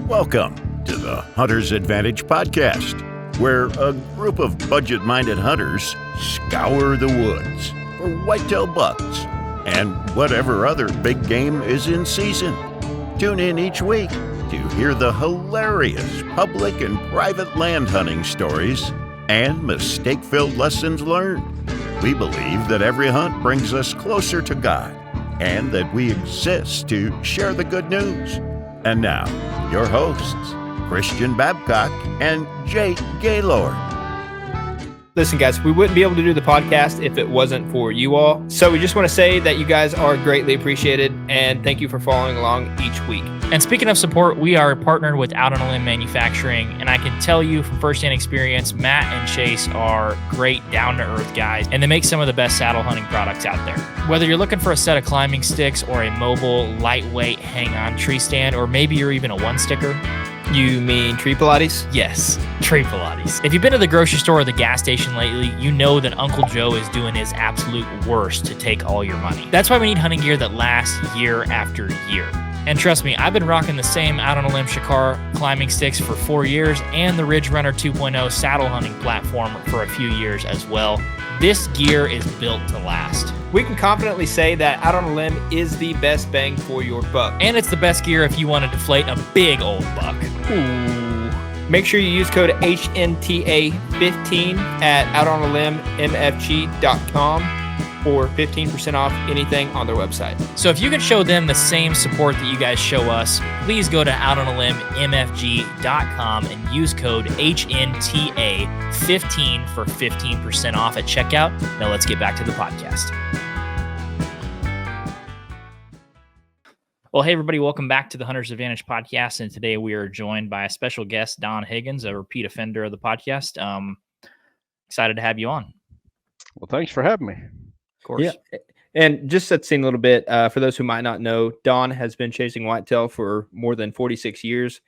Welcome to the Hunter's Advantage podcast, where a group of budget-minded hunters scour the woods for whitetail bucks and whatever other big game is in season. Tune in each week to hear the hilarious public and private land hunting stories and mistake-filled lessons learned. We believe that every hunt brings us closer to God and that we exist to share the good news. And now, your hosts, Christian Babcock and Jake Gaylord. Listen, guys, we wouldn't be able to do the podcast if it wasn't for you all. So we just want to say that you guys are greatly appreciated, and thank you for following along each week. And speaking of support, we are partnered with Out on a Limb Manufacturing, and I can tell you from firsthand experience, Matt and Chase are great, down-to-earth guys, and they make some of the best saddle hunting products out there. Whether you're looking for a set of climbing sticks or a mobile, lightweight, hang-on tree stand, or maybe you're even a one-sticker. You mean tree Pilates? Yes, tree Pilates. If you've been to the grocery store or the gas station lately, you know that Uncle Joe is doing his absolute worst to take all your money. That's why we need hunting gear that lasts year after year. And trust me, I've been rocking the same Out on a Limb Shakar climbing sticks for 4 years and the Ridge Runner 2.0 saddle hunting platform for a few years as well. This gear is built to last. We can confidently say that Out on a Limb is the best bang for your buck. And it's the best gear if you want to deflate a big old buck. Ooh. Make sure you use code HNTA15 at outonilimb.mfg.com for 15% off anything on their website. So if you can show them the same support that you guys show us, please go to outonilimb.mfg.com and use code HNTA15 for 15% off at checkout. Now let's get back to the podcast. Well, hey, everybody, welcome back to the Hunter's Advantage podcast. And today we are joined by a special guest, Don Higgins, a repeat offender of the podcast. Excited to have you on. Well, thanks for having me. Of course. Yeah. And just set the scene a little bit, for those who might not know, Don has been chasing whitetail for more than 46 years,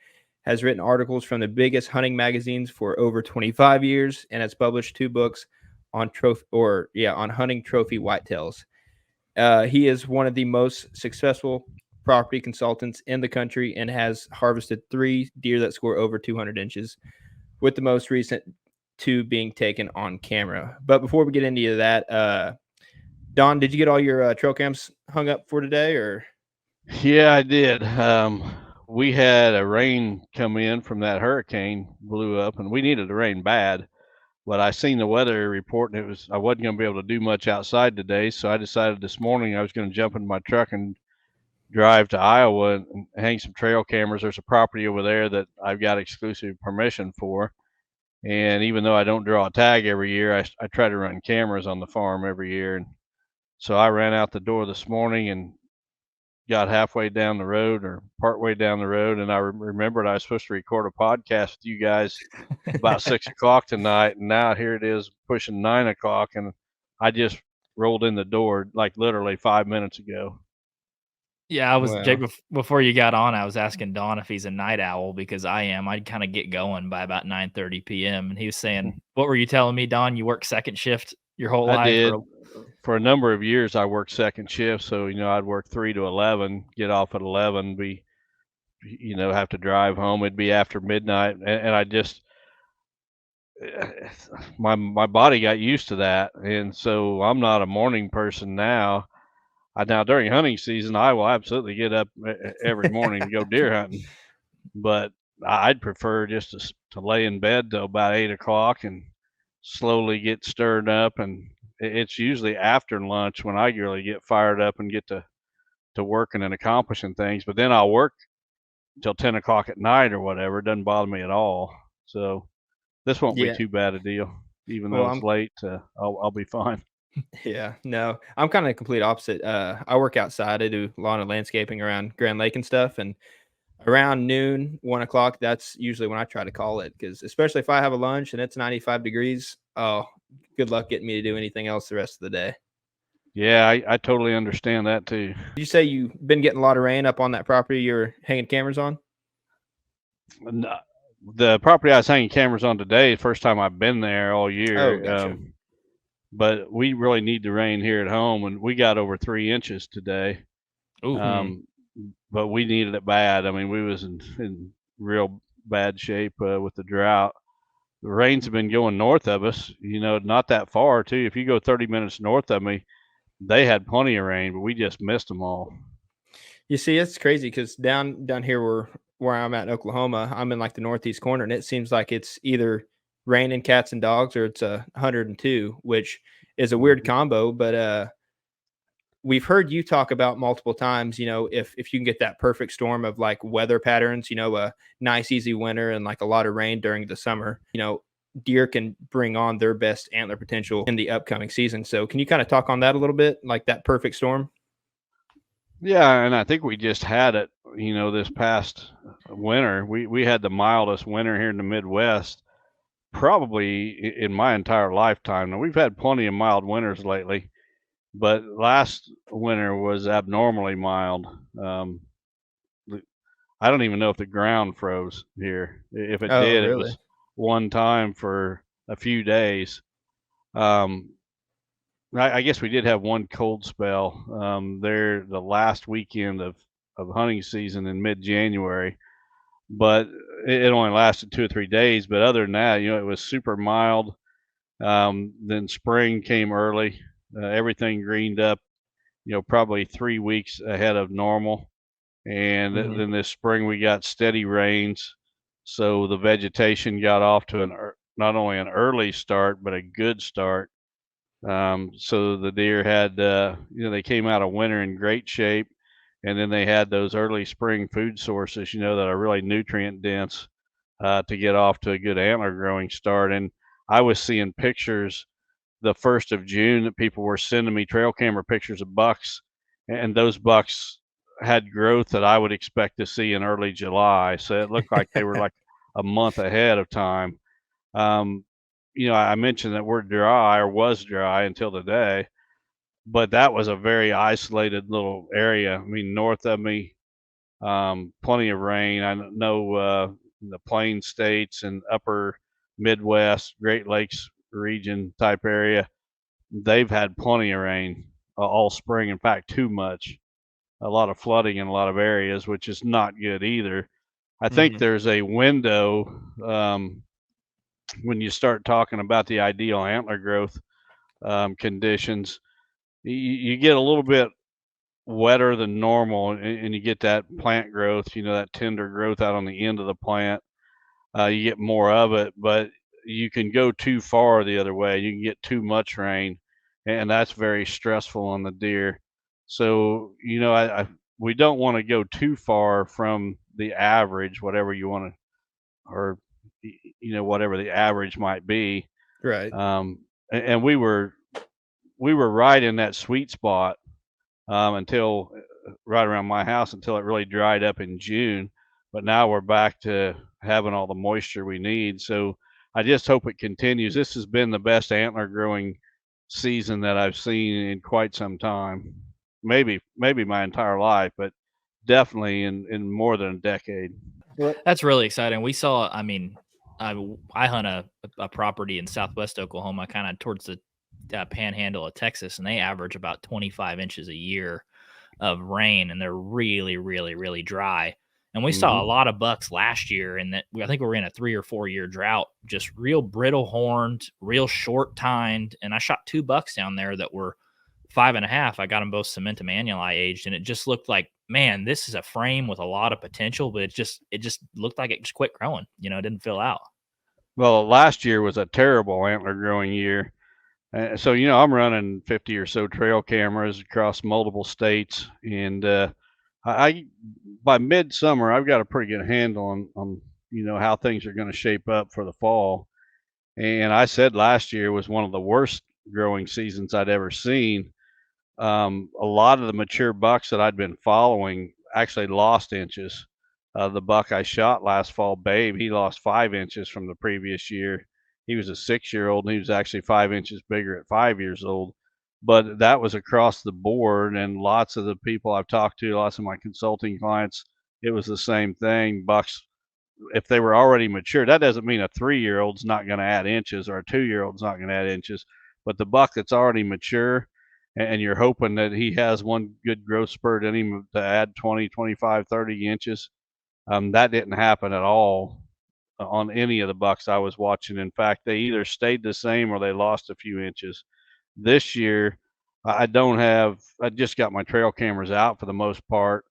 has written articles from the biggest hunting magazines for over 25 years, and has published 2 books on hunting trophy whitetails. He is one of the most successful property consultants in the country and has harvested 3 deer that score over 200 inches, with the most recent 2 being taken on camera. But before we get into that, Don, did you get all your trail cams hung up for today, or? Yeah, I did. We had a rain come in from that hurricane, blew up, and we needed the rain bad. But I seen the weather report, and I wasn't going to be able to do much outside today, so I decided this morning I was going to jump in my truck and drive to Iowa and hang some trail cameras. There's a property over there that I've got exclusive permission for. And even though I don't draw a tag every year, I try to run cameras on the farm every year. And so I ran out the door this morning and got halfway down the road or partway down the road. And I remembered I was supposed to record a podcast with you guys about 6 o'clock tonight. And now here it is pushing 9 o'clock. And I just rolled in the door like literally 5 minutes ago. Yeah, Jake, before you got on, I was asking Don if he's a night owl, because I am. I'd kind of get going by about 9:30 p.m. And he was saying, what were you telling me, Don? You work second shift your whole life? I did. For a number of years, I worked second shift. So, I'd work 3 to 11, get off at 11, have to drive home. It'd be after midnight. And I just, my body got used to that. And so I'm not a morning person now. Now, during hunting season, I will absolutely get up every morning and go deer hunting. But I'd prefer just to lay in bed till about 8 o'clock and slowly get stirred up. And it's usually after lunch when I really get fired up and get to working and accomplishing things. But then I'll work till 10 o'clock at night or whatever. It doesn't bother me at all. So this won't be too bad a deal. Even though it's late, I'll be fine. Yeah, no, I'm kind of the complete opposite. I work outside. I do lawn and landscaping around Grand Lake and stuff. And around noon, 1 o'clock, that's usually when I try to call it, because especially if I have a lunch and it's 95 degrees, good luck getting me to do anything else the rest of the day. Yeah, I totally understand that too. Did you say you've been getting a lot of rain up on that property you're hanging cameras on? No, the property I was hanging cameras on today, first time I've been there all year. Oh, gotcha. But we really need the rain here at home, and we got over 3 inches today. Ooh. But we needed it bad. I mean, we was in real bad shape with the drought. The rains have been going north of us, not that far too. If you go 30 minutes north of me, they had plenty of rain, but we just missed them all. You see, it's crazy because down here where I'm at in Oklahoma, I'm in like the northeast corner, and it seems like it's either raining cats and dogs or it's 102, which is a weird combo. But we've heard you talk about multiple times, if you can get that perfect storm of like weather patterns, a nice easy winter and like a lot of rain during the summer, deer can bring on their best antler potential in the upcoming season. So can you kind of talk on that a little bit, like that perfect storm? Yeah, and I think we just had it, this past winter. We had the mildest winter here in the Midwest probably in my entire lifetime. Now, we've had plenty of mild winters lately, but last winter was abnormally mild. I don't even know if the ground froze here. If it Oh, did, it really? was one time for a few days. Um, I guess we did have one cold spell there the last weekend of hunting season in mid-January, but it only lasted 2 or 3 days. But other than that, it was super mild. Then spring came early. Everything greened up, probably 3 weeks ahead of normal. And Mhm. then this spring we got steady rains, so the vegetation got off to not only an early start but a good start. So the deer had, they came out of winter in great shape, and then they had those early spring food sources, that are really nutrient dense to get off to a good antler growing start. And I was seeing pictures the 1st of June that people were sending me trail camera pictures of bucks, and those bucks had growth that I would expect to see in early July. So it looked like they were like a month ahead of time. Um, I mentioned that we're dry or was dry until today, but that was a very isolated little area. I mean, north of me, plenty of rain. I know the Plain States and upper Midwest, Great Lakes region type area, they've had plenty of rain all spring. In fact, too much. A lot of flooding in a lot of areas, which is not good either. I think Mhm. there's a window when you start talking about the ideal antler growth conditions. You get a little bit wetter than normal, and you get that plant growth, that tender growth out on the end of the plant. You get more of it, but you can go too far the other way. You can get too much rain, and that's very stressful on the deer. So, we don't want to go too far from the average, whatever you want to, or whatever the average might be. Right. And we were right in that sweet spot until right around my house until it really dried up in June. But now we're back to having all the moisture we need. So I just hope it continues. This has been the best antler growing season that I've seen in quite some time. Maybe my entire life, but definitely in more than a decade. That's really exciting. We saw, I mean, I hunt a property in Southwest Oklahoma, kind of towards the panhandle of Texas, and they average about 25 inches a year of rain, and they're really, really, really dry. And we saw a Hmm. lot of bucks last year, and that I think we were in a 3 or 4 year drought, just real brittle horned, real short tined. And I shot 2 bucks down there that were 5.5. I got them both cementum annuli aged, and it just looked like, man, this is a frame with a lot of potential, but it just looked like it just quit growing. It didn't fill out. Well, last year was a terrible antler growing year. So, I'm running 50 or so trail cameras across multiple states, and I by midsummer I've got a pretty good handle on how things are going to shape up for the fall. And I said last year was one of the worst growing seasons I'd ever seen. A lot of the mature bucks that I'd been following actually lost inches. The buck I shot last fall, Babe, he lost 5 inches from the previous year. He was a 6 year old, and he was actually 5 inches bigger at 5 years old. But that was across the board, and lots of the people I've talked to, lots of my consulting clients, it was the same thing. Bucks, if they were already mature, that doesn't mean a 3 year old's not going to add inches or a 2 year old's not going to add inches. But the buck that's already mature, and you're hoping that he has one good growth spurt in him to add 20, 25, 30 inches, That didn't happen at all on any of the bucks I was watching. In fact, they either stayed the same or they lost a few inches. This year, I just got my trail cameras out for the most part,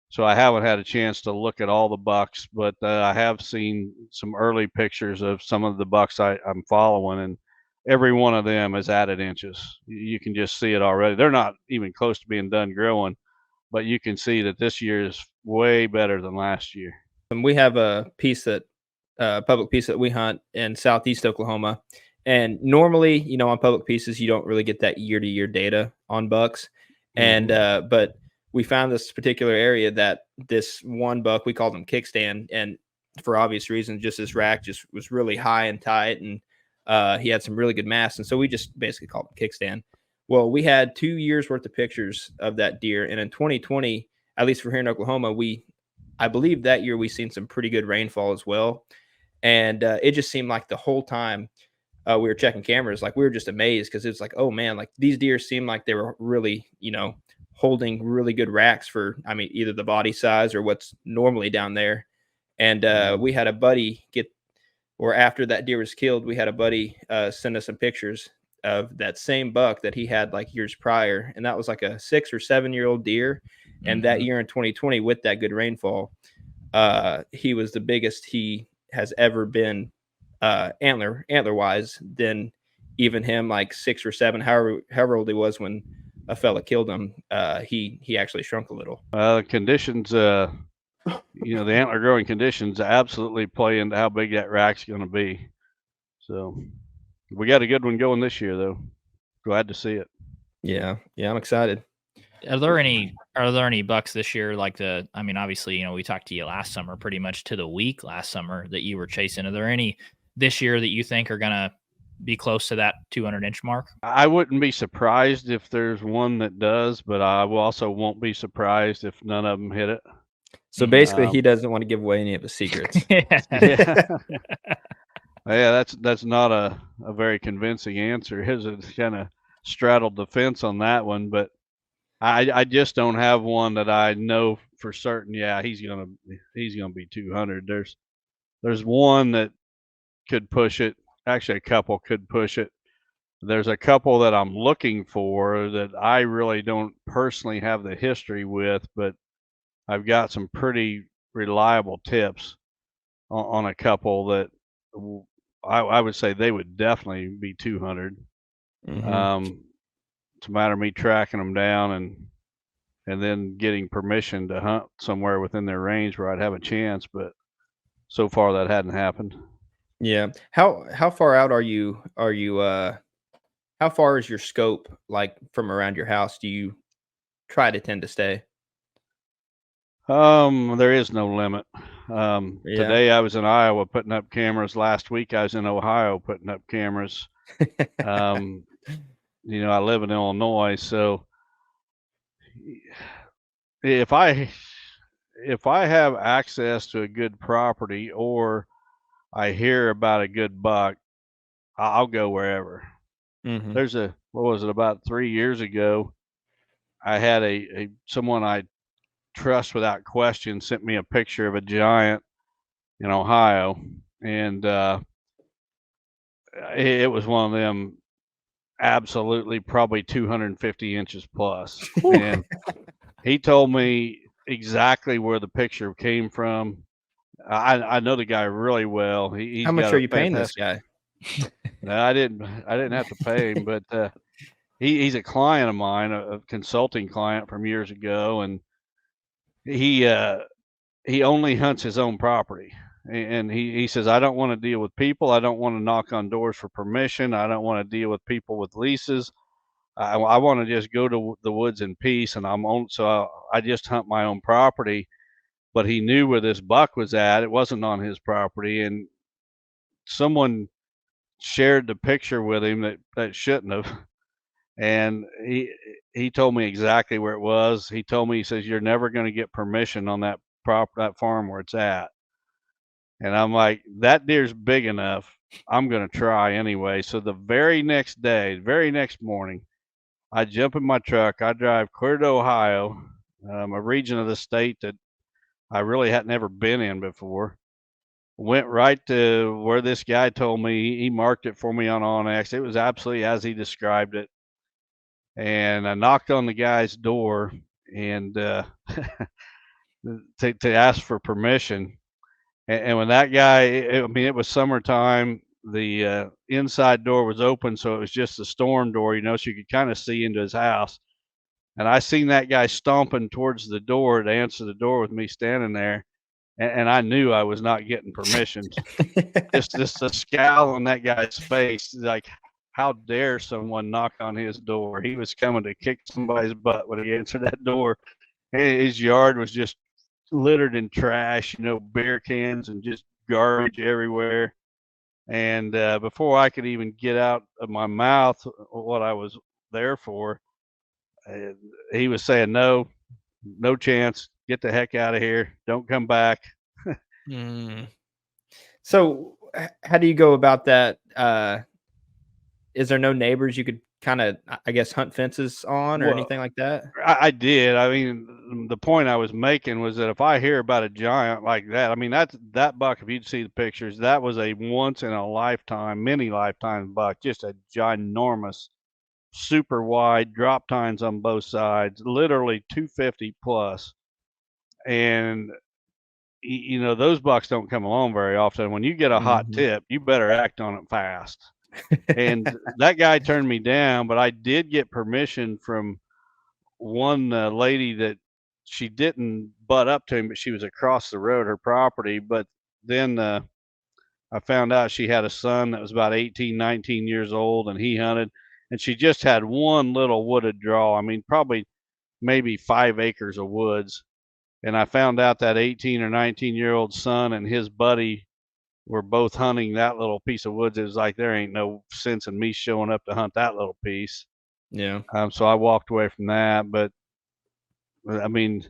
so I haven't had a chance to look at all the bucks, but I have seen some early pictures of some of the bucks I'm following, and every one of them has added inches. You can just see it already. They're not even close to being done growing, but you can see that this year is way better than last year. And we have a public piece that we hunt in southeast Oklahoma. And normally, on public pieces, you don't really get that year to year data on bucks. And but we found this particular area that this one buck, we called him kickstand, and for obvious reasons, just this rack just was really high and tight, and he had some really good mass, and so we just basically called him kickstand. Well, we had 2 years worth of pictures of that deer, and in 2020, at least for here in Oklahoma, I believe that year we seen some pretty good rainfall as well, and it just seemed like the whole time we were checking cameras, like we were just amazed because it's like, oh man, like these deer seemed like they were really, holding really good racks for, I mean, either the body size or what's normally down there. And we had a buddy or after that deer was killed, we had a buddy send us some pictures of that same buck that he had like years prior, and that was like a 6 or 7 year old deer. And that year in 2020, with that good rainfall, he was the biggest he has ever been, antler wise, than even him, like 6 or 7, however old he was when a fella killed him. He actually shrunk a little. Conditions, the antler growing conditions absolutely play into how big that rack's going to be. So we got a good one going this year, though. Glad to see it. Yeah, I'm excited. Are there any bucks this year obviously, we talked to you last summer, pretty much to the week last summer, that you were chasing? Are there any this year that you think are going to be close to that 200-inch mark? I wouldn't be surprised if there's one that does, but I also won't be surprised if none of them hit it. So basically, he doesn't want to give away any of his secrets. Yeah. Yeah, that's not a very convincing answer, is it? Kind of straddled the fence on that one, but I just don't have one that I know for certain. Yeah, he's gonna be 200. There's one that could push it. Actually, a couple could push it. There's a couple that I'm looking for that I really don't personally have the history with, but I've got some pretty reliable tips on a couple that I would say they would definitely be 200. It's a matter of me tracking them down and then getting permission to hunt somewhere within their range where I'd have a chance, but so far that hadn't happened. Yeah. How far out are you how far is your scope, like, from around your house? Do you try to tend to stay? There is no limit. Yeah. Today I was in Iowa putting up cameras. Last week I was in Ohio putting up cameras. I live in Illinois, so if I have access to a good property or I hear about a good buck, I'll go wherever. There's about 3 years ago, I had someone I trust without question sent me a picture of a giant in Ohio, and it was one of them absolutely probably 250 inches plus. And he told me exactly where the picture came from. I know the guy really well. He's How much are you paying this guy? No, I didn't have to pay him, but he's a client of mine, a consulting client from years ago, and he only hunts his own property. And he says, I don't want to deal with people. I don't want to knock on doors for permission. I don't want to deal with people with leases. I want to just go to the woods in peace, and I just hunt my own property. But he knew where this buck was at. It wasn't on his property, and someone shared the picture with him that shouldn't have. And he told me exactly where it was. He told me, he says, you're never going to get permission on that farm where it's at. And I'm like, that deer's big enough. I'm going to try anyway. So the very next morning, I jump in my truck. I drive clear to Ohio, a region of the state that I really had never been in before. Went right to where this guy told me. He marked it for me on Onyx. It was absolutely as he described it. And I knocked on the guy's door and to ask for permission. And when that guy, I mean, it was summertime. The inside door was open, so it was just the storm door, so you could kind of see into his house. And I seen that guy stomping towards the door to answer the door with me standing there, and I knew I was not getting permission. Just the scowl on that guy's face, like, how dare someone knock on his door? He was coming to kick somebody's butt when he answered that door. His yard was just littered in trash, beer cans and just garbage everywhere. And before I could even get out of my mouth what I was there for, he was saying, no chance. Get the heck out of here. Don't come back. So how do you go about that? Is there no neighbors you could kind of, I guess, hunt fences on or anything like that? I did. I mean, the point I was making was that if I hear about a giant like that, I mean, that buck, if you'd see the pictures, that was a once in a lifetime, many lifetimes buck, just a ginormous, super wide, drop tines on both sides, literally 250 plus. And, those bucks don't come along very often. When you get a hot tip, you better act on it fast. And that guy turned me down, but I did get permission from one lady that she didn't butt up to him, but she was across the road, her property. But then I found out she had a son that was about 18, 19 years old, and he hunted, and she just had one little wooded draw. I mean, probably maybe 5 acres of woods. And I found out that 18 or 19-year-old son and his buddy were both hunting that little piece of woods. It was like, there ain't no sense in me showing up to hunt that little piece. Yeah. So I walked away from that. But I mean,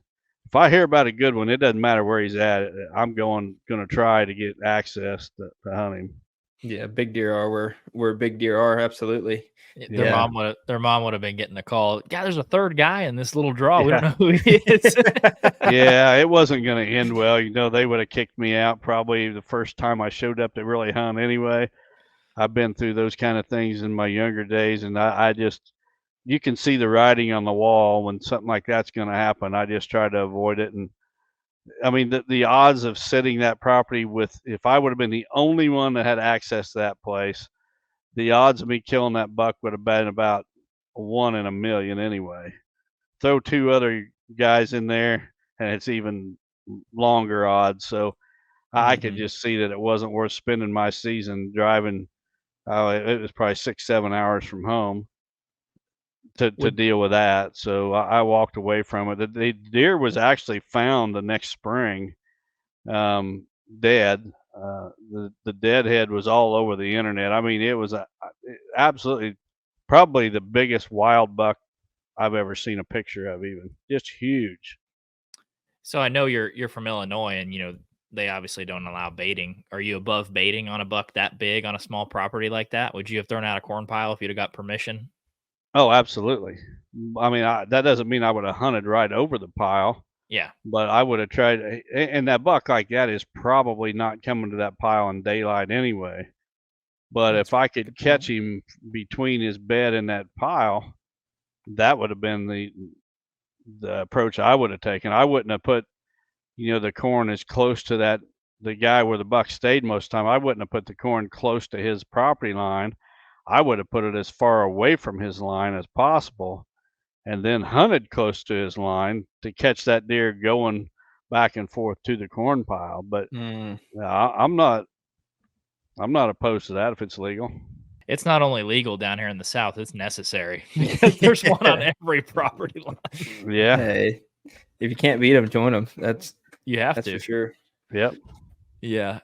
if I hear about a good one, it doesn't matter where he's at. I'm going to try to get access to hunt him. Yeah, big deer are where big deer are. Absolutely. Their mom would have been getting a call. Yeah, there's a third guy in this little draw. We don't know who he is. Yeah, it wasn't going to end well. They would have kicked me out probably the first time I showed up to really hunt anyway. I've been through those kind of things in my younger days, and I just, you can see the writing on the wall when something like that's going to happen. I just try to avoid it. And I mean, the odds of sitting that property if I would have been the only one that had access to that place, the odds of me killing that buck would have been about 1 in a million anyway. Throw 2 other guys in there, and it's even longer odds. So I could just see that it wasn't worth spending my season driving. It was probably 6-7 hours from home to deal with that. So I walked away from it. The deer was actually found the next spring, dead. The dead head was all over the internet. I mean, it was absolutely probably the biggest wild buck I've ever seen a picture of, even just huge. So I know you're from Illinois, and they obviously don't allow baiting. Are you above baiting on a buck that big on a small property like that? Would you have thrown out a corn pile if you'd have got permission? Oh, absolutely. I mean, that doesn't mean I would have hunted right over the pile. Yeah. But I would have tried, and that buck like that is probably not coming to that pile in daylight anyway. But if I could catch him between his bed and that pile, that would have been the approach I would have taken. I wouldn't have put, the corn as close to the guy where the buck stayed most of the time. I wouldn't have put the corn close to his property line. I would have put it as far away from his line as possible, and then hunted close to his line to catch that deer going back and forth to the corn pile. But I'm not opposed to that if it's legal. It's not only legal down here in the South, it's necessary because there's one on every property line. Yeah. Hey, if you can't beat them, join them. You have that's to. For sure. Yep. Yeah.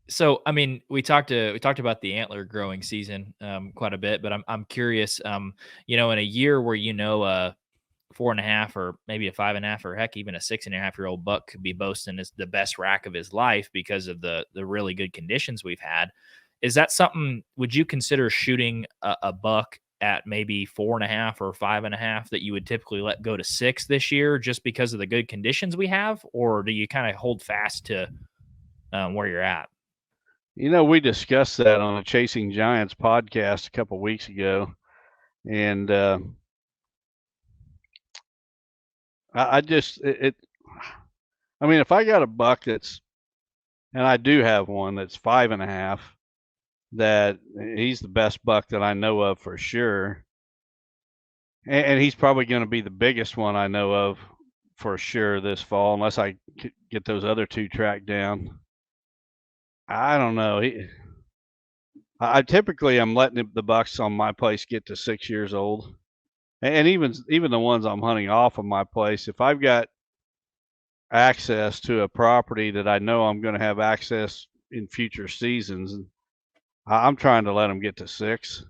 So, I mean, we talked about the antler growing season quite a bit, but I'm curious, in a year where 4.5 or maybe a 5.5 or heck, even a 6.5-year-old buck could be boasting as the best rack of his life because of the really good conditions we've had. Is that something, would you consider shooting a buck at maybe 4.5 or 5.5 that you would typically let go to 6 this year just because of the good conditions we have? Or do you kind of hold fast to where you're at? We discussed that on a Chasing Giants podcast a couple weeks ago, and I just I mean, if I got a buck that's, and I do have one that's 5.5, that he's the best buck that I know of for sure, and he's probably going to be the biggest one I know of for sure this fall, unless I get those other two tracked down. I don't know. I typically I'm letting the bucks on my place get to 6 years old, and even the ones I'm hunting off of my place, if I've got access to a property that I know I'm going to have access in future seasons, I'm trying to let them get to 6.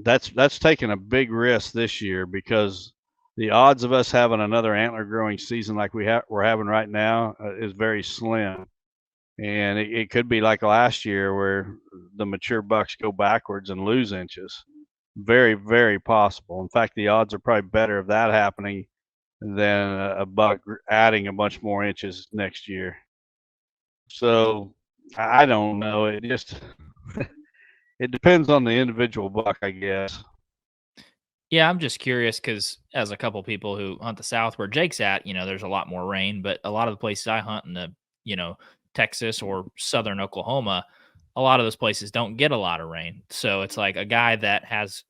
That's taking a big risk this year because the odds of us having another antler growing season like we're having right now is very slim. And it could be like last year where the mature bucks go backwards and lose inches. Very, very possible. In fact, the odds are probably better of that happening than a buck adding a bunch more inches next year. So I don't know. It just it depends on the individual buck, I guess. Yeah, I'm just curious because as a couple people who hunt the South where Jake's at, there's a lot more rain, but a lot of the places I hunt in the, Texas or southern Oklahoma, a lot of those places don't get a lot of rain. So it's like a guy that has,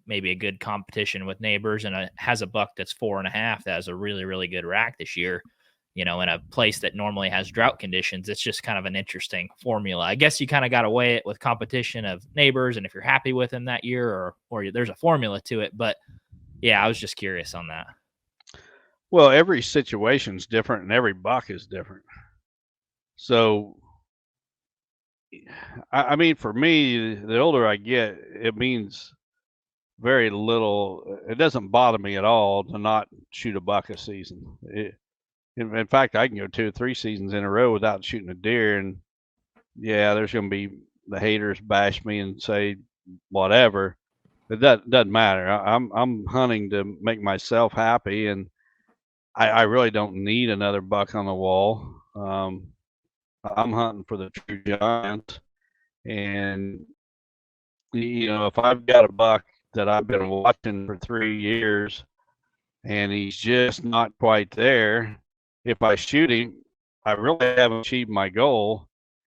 maybe a good competition with neighbors and has a buck that's 4.5 that has a really, really good rack this year, in a place that normally has drought conditions. It's just kind of an interesting formula. I guess you kind of got to weigh it with competition of neighbors and if you're happy with them that year or there's a formula to it. But yeah, I was just curious on that. Well, every situation's different and every buck is different. So, I mean, for me, the older I get, it means very little. It doesn't bother me at all to not shoot a buck a season. In fact, I can go 2 or 3 seasons in a row without shooting a deer, and yeah, there's going to be the haters bash me and say whatever. It doesn't matter. I'm hunting to make myself happy, and I really don't need another buck on the wall. I'm hunting for the true giant, and if I've got a buck that I've been watching for 3 years and he's just not quite there, if I shoot him, I really haven't achieved my goal.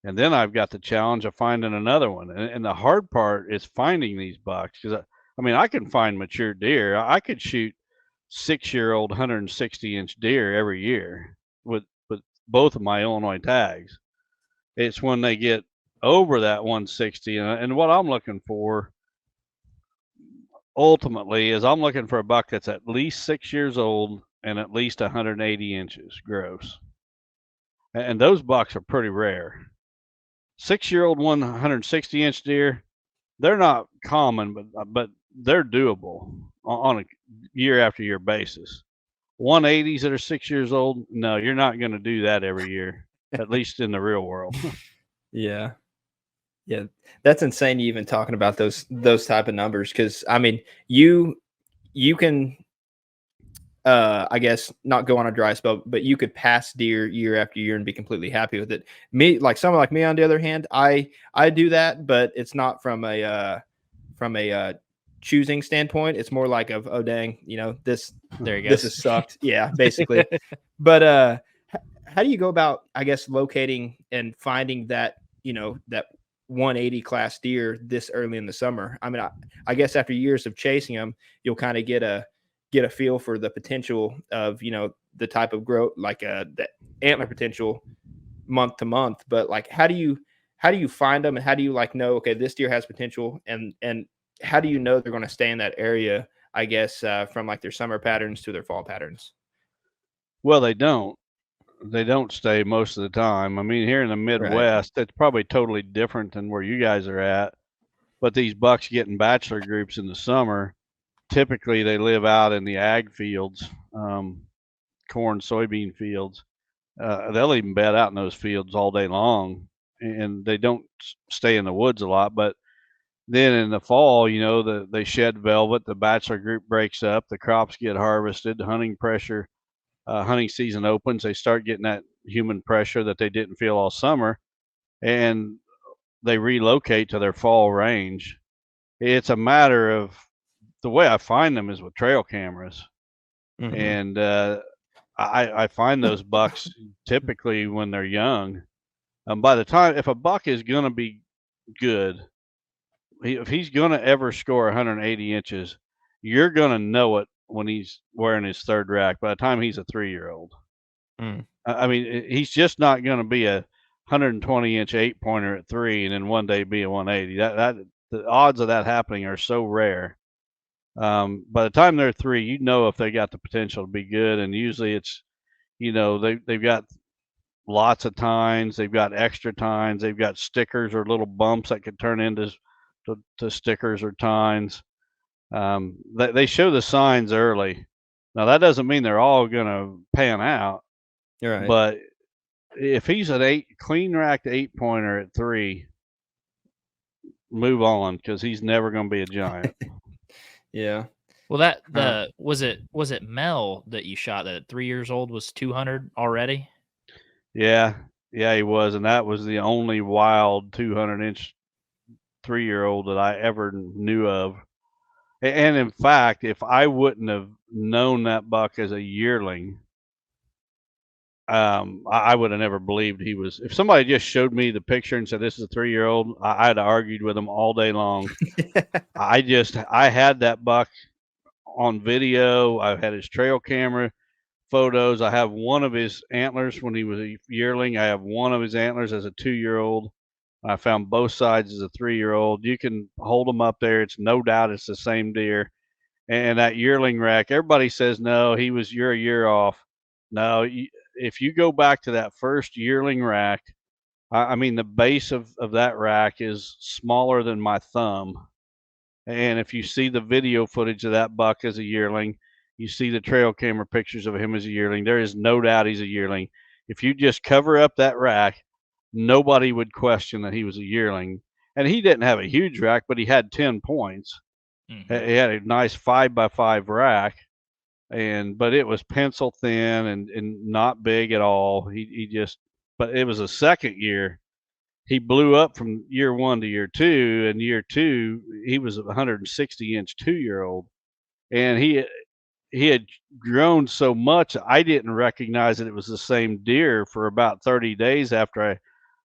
And then I've got the challenge of finding another one. And the hard part is finding these bucks because I mean, I can find mature deer. I could shoot 6-year-old 160-inch deer every year with both of my Illinois tags. It's when they get over that 160, and what I'm looking for ultimately is I'm looking for a buck that's at least 6 years old and at least 180 inches gross. And those bucks are pretty rare. 6-year-old 160-inch deer, they're not common, but they're doable on a year after year basis. 180s that are 6 years old, no, you're not going to do that every year, at least in the real world. Yeah. Yeah. That's insane. You even talking about those type of numbers. Cause I mean, you can, I guess not go on a dry spell, but you could pass deer year after year and be completely happy with it. Me, like someone like me, on the other hand, I do that, but it's not from a choosing standpoint. It's more like of, oh dang, this has sucked. Yeah, basically. But how do you go about, I guess, locating and finding that that 180 class deer this early in the summer? I mean, I guess after years of chasing them, you'll kind of get a feel for the potential of the type of growth, like the antler potential month to month. But like, how do you find them, and how do you know, okay, this deer has potential, and how do you know they're going to stay in that area? I guess from like their summer patterns to their fall patterns. Well, they don't stay most of the time. I mean, here in the Midwest, it's probably totally different than where you guys are at. But these bucks get in bachelor groups in the summer. Typically, they live out in the ag fields, corn, soybean fields. They'll even bed out in those fields all day long, and they don't stay in the woods a lot. But Then in the fall, they shed velvet, the bachelor group breaks up, the crops get harvested, the hunting pressure, hunting season opens, they start getting that human pressure that they didn't feel all summer, and they relocate to their fall range. It's a matter of the way I find them is with trail cameras, Mm-hmm. and I find those bucks typically when they're young. By the time, if a buck is going to be good, if he's going to ever score 180 inches, you're going to know it when he's wearing his third rack. By the time he's a 3-year-old, Mm. I mean, he's just not going to be a 120-inch 8-pointer at 3 and then one day be a 180. That the odds of that happening are so rare. By the time they're 3, you know if they got the potential to be good, and usually it's they've got lots of tines, they've got extra tines, they've got stickers or little bumps that could turn into to stickers or tines. They show the signs early. Now that doesn't mean they're all going to pan out, You're right. but if he's an clean racked 8-pointer at 3, move on because he's never going to be a giant. Yeah. Well, was it Mel that you shot that at 3 years old was 200 already? Yeah, he was, and that was the only wild 200-inch 3-year-old that I ever knew of. And in fact, if I wouldn't have known that buck as a yearling, I would have never believed he was. If somebody just showed me the picture and said this is a 3-year-old, I'd have argued with them all day long. I had that buck on video. I had his trail camera photos. I have one of his antlers when he was a yearling. I have one of his antlers as a 2-year-old. I found both sides as a 3-year-old. You can hold them up there. It's no doubt it's the same deer. And that yearling rack, everybody says, no, you're a year off. No, if you go back to that first yearling rack, I mean, the base of that rack is smaller than my thumb. And if you see the video footage of that buck as a yearling, you see the trail camera pictures of him as a yearling, there is no doubt he's a yearling. If you just cover up that rack, nobody would question that he was a yearling. And he didn't have a huge rack, but he had 10 points. Mhm. He had a nice 5x5 rack, but it was pencil thin and not big at all. But it was a second year. He blew up from year 1 to year 2, and year 2 he was a 160-inch 2-year-old, and he had grown so much I didn't recognize that it was the same deer for about 30 days after I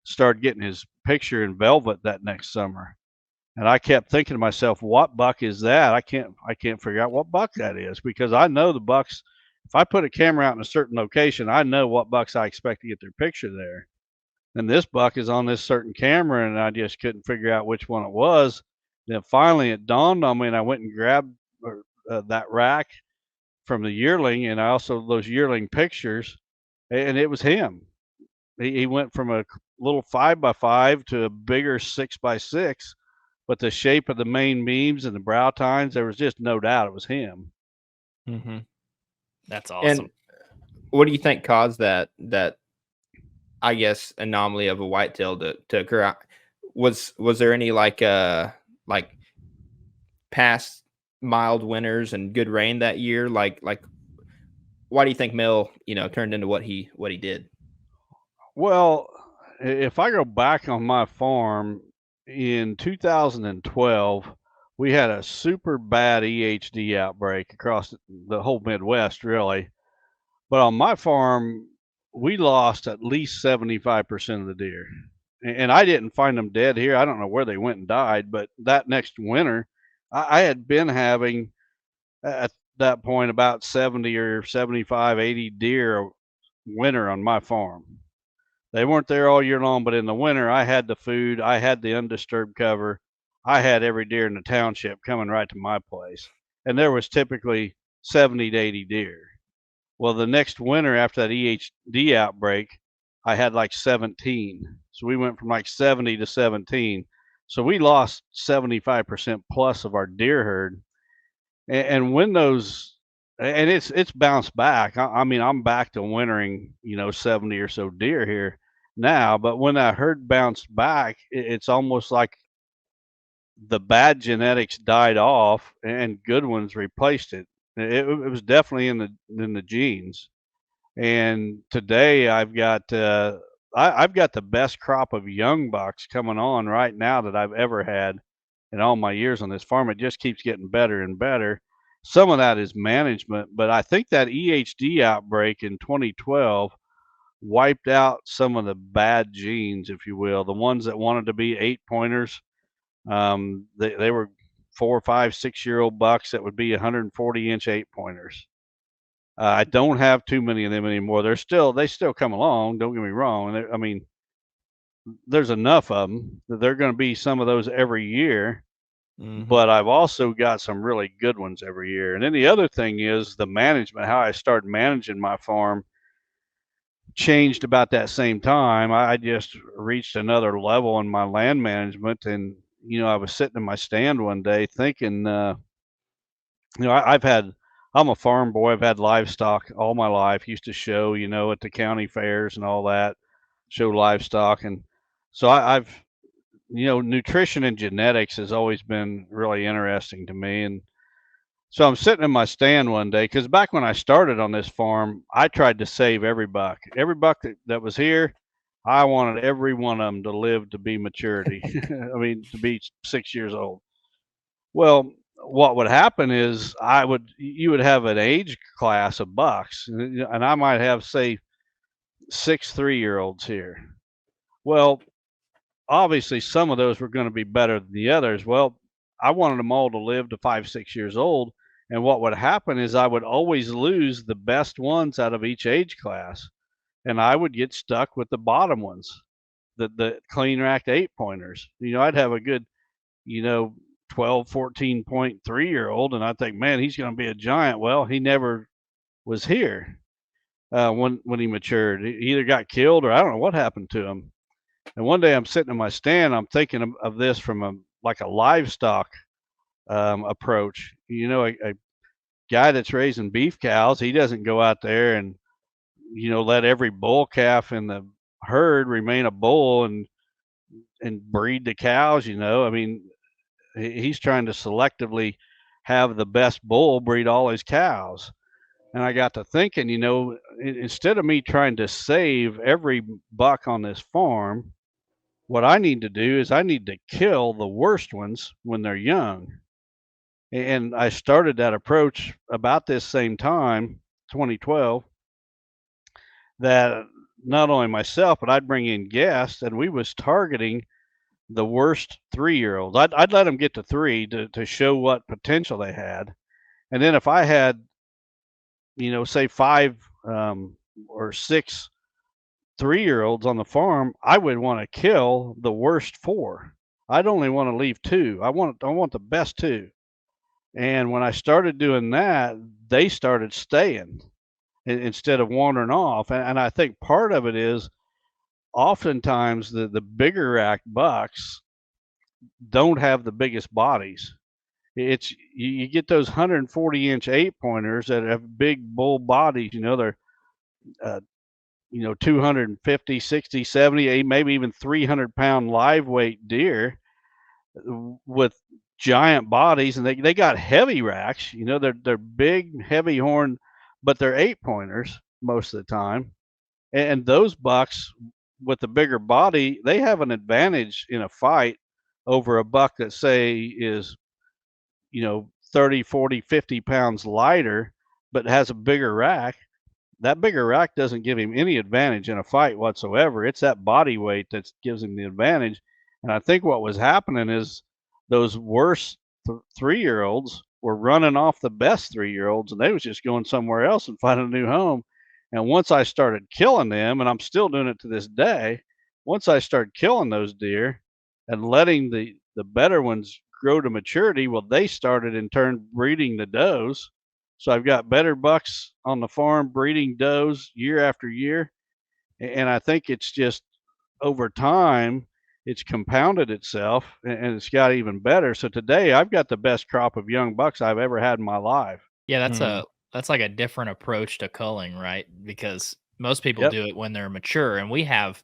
started getting his picture in velvet that next summer. And I kept thinking to myself, what buck is that? I can't figure out what buck that is, because I know the bucks. If I put a camera out in a certain location, I know what bucks I expect to get their picture there. And this buck is on this certain camera, and I just couldn't figure out which one it was. Then finally it dawned on me, and I went and grabbed that rack from the yearling, and I also those yearling pictures, and it was him. He went from a little 5x5 to a bigger 6x6, but the shape of the main beams and the brow tines, there was just no doubt it was him. Mm-hmm. That's awesome. And what do you think caused that I guess anomaly of a whitetail to occur? Was there any like past mild winters and good rain that year? Like why do you think Mel, turned into what he did? Well, if I go back on my farm in 2012, we had a super bad EHD outbreak across the whole Midwest, really. But on my farm, we lost at least 75% of the deer. And I didn't find them dead here. I don't know where they went and died, but that next winter, I had been having at that point about 70 or 75, 80 deer a winter on my farm. They weren't there all year long, but in the winter, I had the food, I had the undisturbed cover, I had every deer in the township coming right to my place. And there was typically 70 to 80 deer. Well, the next winter after that EHD outbreak, I had like 17. So we went from like 70 to 17. So we lost 75% plus of our deer herd. And when those, and it's bounced back. I mean, I'm back to wintering, 70 or so deer here now. But when that herd bounced back, it's almost like the bad genetics died off and good ones replaced it. It was definitely in the genes. And today I've got I've got the best crop of young bucks coming on right now that I've ever had in all my years on this farm. It just keeps getting better and better. Some of that is management, but I think that EHD outbreak in 2012 wiped out some of the bad genes, if you will, the ones that wanted to be 8-pointers. They were 4, 5, 6-year-old bucks that would be 140-inch 8-pointers. I don't have too many of them anymore. They still come along. Don't get me wrong. I mean, there's enough of them that they're going to be some of those every year. But I've also got some really good ones every year. And then the other thing is the management. How I started managing my farm changed about that same time. I just reached another level in my land management, and I was sitting in my stand one day thinking, I'm a farm boy. I've had livestock all my life. Used to show, at the county fairs and all that, show livestock. And so I've, nutrition and genetics has always been really interesting to me. And so I'm sitting in my stand one day, because back when I started on this farm, I tried to save every buck. Every buck that was here, I wanted every one of them to live to be maturity. I mean, to be 6 years old. Well, what would happen is you would have an age class of bucks, and I might have, say, 6 3-year-olds here. Well, obviously some of those were going to be better than the others. Well, I wanted them all to live to 5 6 years old, and what would happen is I would always lose the best ones out of each age class, and I would get stuck with the bottom ones, the clean racked 8-pointers. I'd have a good, 12, 14.3-year-old, and I think, man, he's going to be a giant. Well, he never was here when he matured. He either got killed or I don't know what happened to him. And one day I'm sitting in my stand, I'm thinking of this from a livestock approach. A guy that's raising beef cows, he doesn't go out there and let every bull calf in the herd remain a bull and breed the cows. I mean, he's trying to selectively have the best bull breed all his cows. And I got to thinking, instead of me trying to save every buck on this farm, what I need to do is I need to kill the worst ones when they're young. And I started that approach about this same time, 2012, that not only myself, but I'd bring in guests, and we was targeting the worst 3-year-olds. I'd let them get to 3 to show what potential they had. And then if I had, say 5 or 6 3-year-olds on the farm, I would want to kill the worst 4. I'd only want to leave 2. I want the best 2. And when I started doing that, they started staying instead of wandering off. And I think part of it is oftentimes the bigger rack bucks don't have the biggest bodies. It's you get those 140-inch 8-pointers that have big bull bodies. They're 250, 60, 70, maybe even 300-pound live weight deer with giant bodies, and they got heavy racks. They're big, heavy horn, but they're 8-pointers most of the time. And those bucks with the bigger body, they have an advantage in a fight over a buck that, say, is 30, 40, 50 pounds lighter, but has a bigger rack. That bigger rack doesn't give him any advantage in a fight whatsoever. It's that body weight that gives him the advantage. And I think what was happening is those worst 3-year-olds were running off the best 3-year-olds, and they was just going somewhere else and finding a new home. And once I started killing them, and I'm still doing it to this day, once I started killing those deer and letting the better ones grow to maturity, well, they started in turn breeding the does. So I've got better bucks on the farm breeding does year after year. And I think it's just over time, it's compounded itself and it's got even better. So today I've got the best crop of young bucks I've ever had in my life. Yeah, that's like a different approach to culling, right? Because most people Yep. do it when they're mature, and we have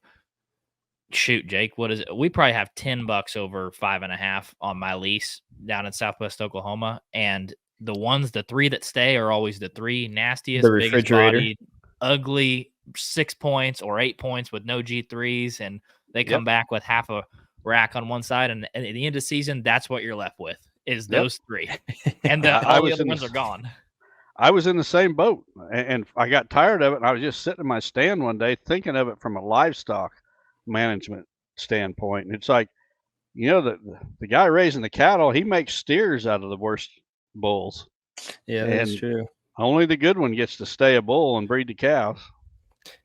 shoot, Jake, what is it? We probably have $10 over 5.5 on my lease down in Southwest Oklahoma. And the 3 that stay are always the 3 nastiest, The biggest refrigerator. bodied, ugly 6 points or 8 points with no G3s. And they come back with half a rack on one side. And at the end of the season, that's what you're left with is those 3. And all the other ones are gone. I was in the same boat, and I got tired of it. And I was just sitting in my stand one day thinking of it from a livestock management standpoint. And it's like, the guy raising the cattle, he makes steers out of the worst bulls. Yeah, that's true. Only the good one gets to stay a bull and breed the cows.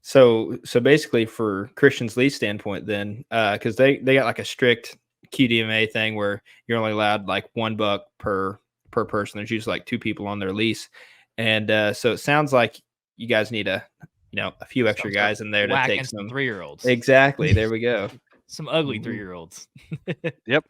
So basically, for Christian's lease standpoint, then, because they got like a strict QDMA thing where you're only allowed like $1 per person. There's usually like 2 people on their lease, and so it sounds like you guys need a few extra guys in there to take some 3-year-olds. Exactly. There we go. Some ugly 3-year-olds. Yep.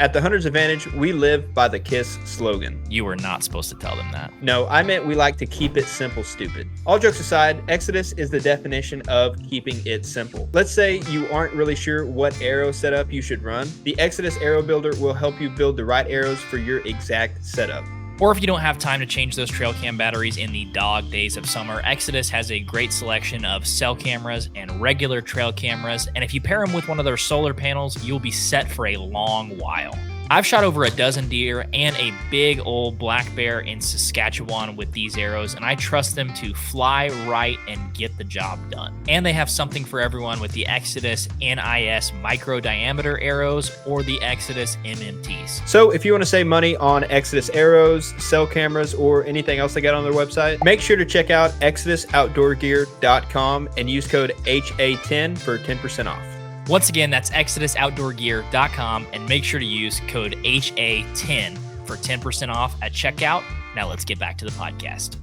At the Hunter's Advantage, we live by the KISS slogan. You were not supposed to tell them that. No, I meant we like to keep it simple, stupid. All jokes aside, Exodus is the definition of keeping it simple. Let's say you aren't really sure what arrow setup you should run. The Exodus Arrow Builder will help you build the right arrows for your exact setup. Or if you don't have time to change those trail cam batteries in the dog days of summer, Exodus has a great selection of cell cameras and regular trail cameras. And if you pair them with one of their solar panels, you'll be set for a long while. I've shot over a dozen deer and a big old black bear in Saskatchewan with these arrows, and I trust them to fly right and get the job done. And they have something for everyone with the Exodus NIS micro diameter arrows or the Exodus MMTs. So if you want to save money on Exodus arrows, cell cameras, or anything else they got on their website, make sure to check out ExodusOutdoorGear.com and use code HA10 for 10% off. Once again, that's ExodusOutdoorGear.com, and make sure to use code HA10 for 10% off at checkout. Now let's get back to the podcast.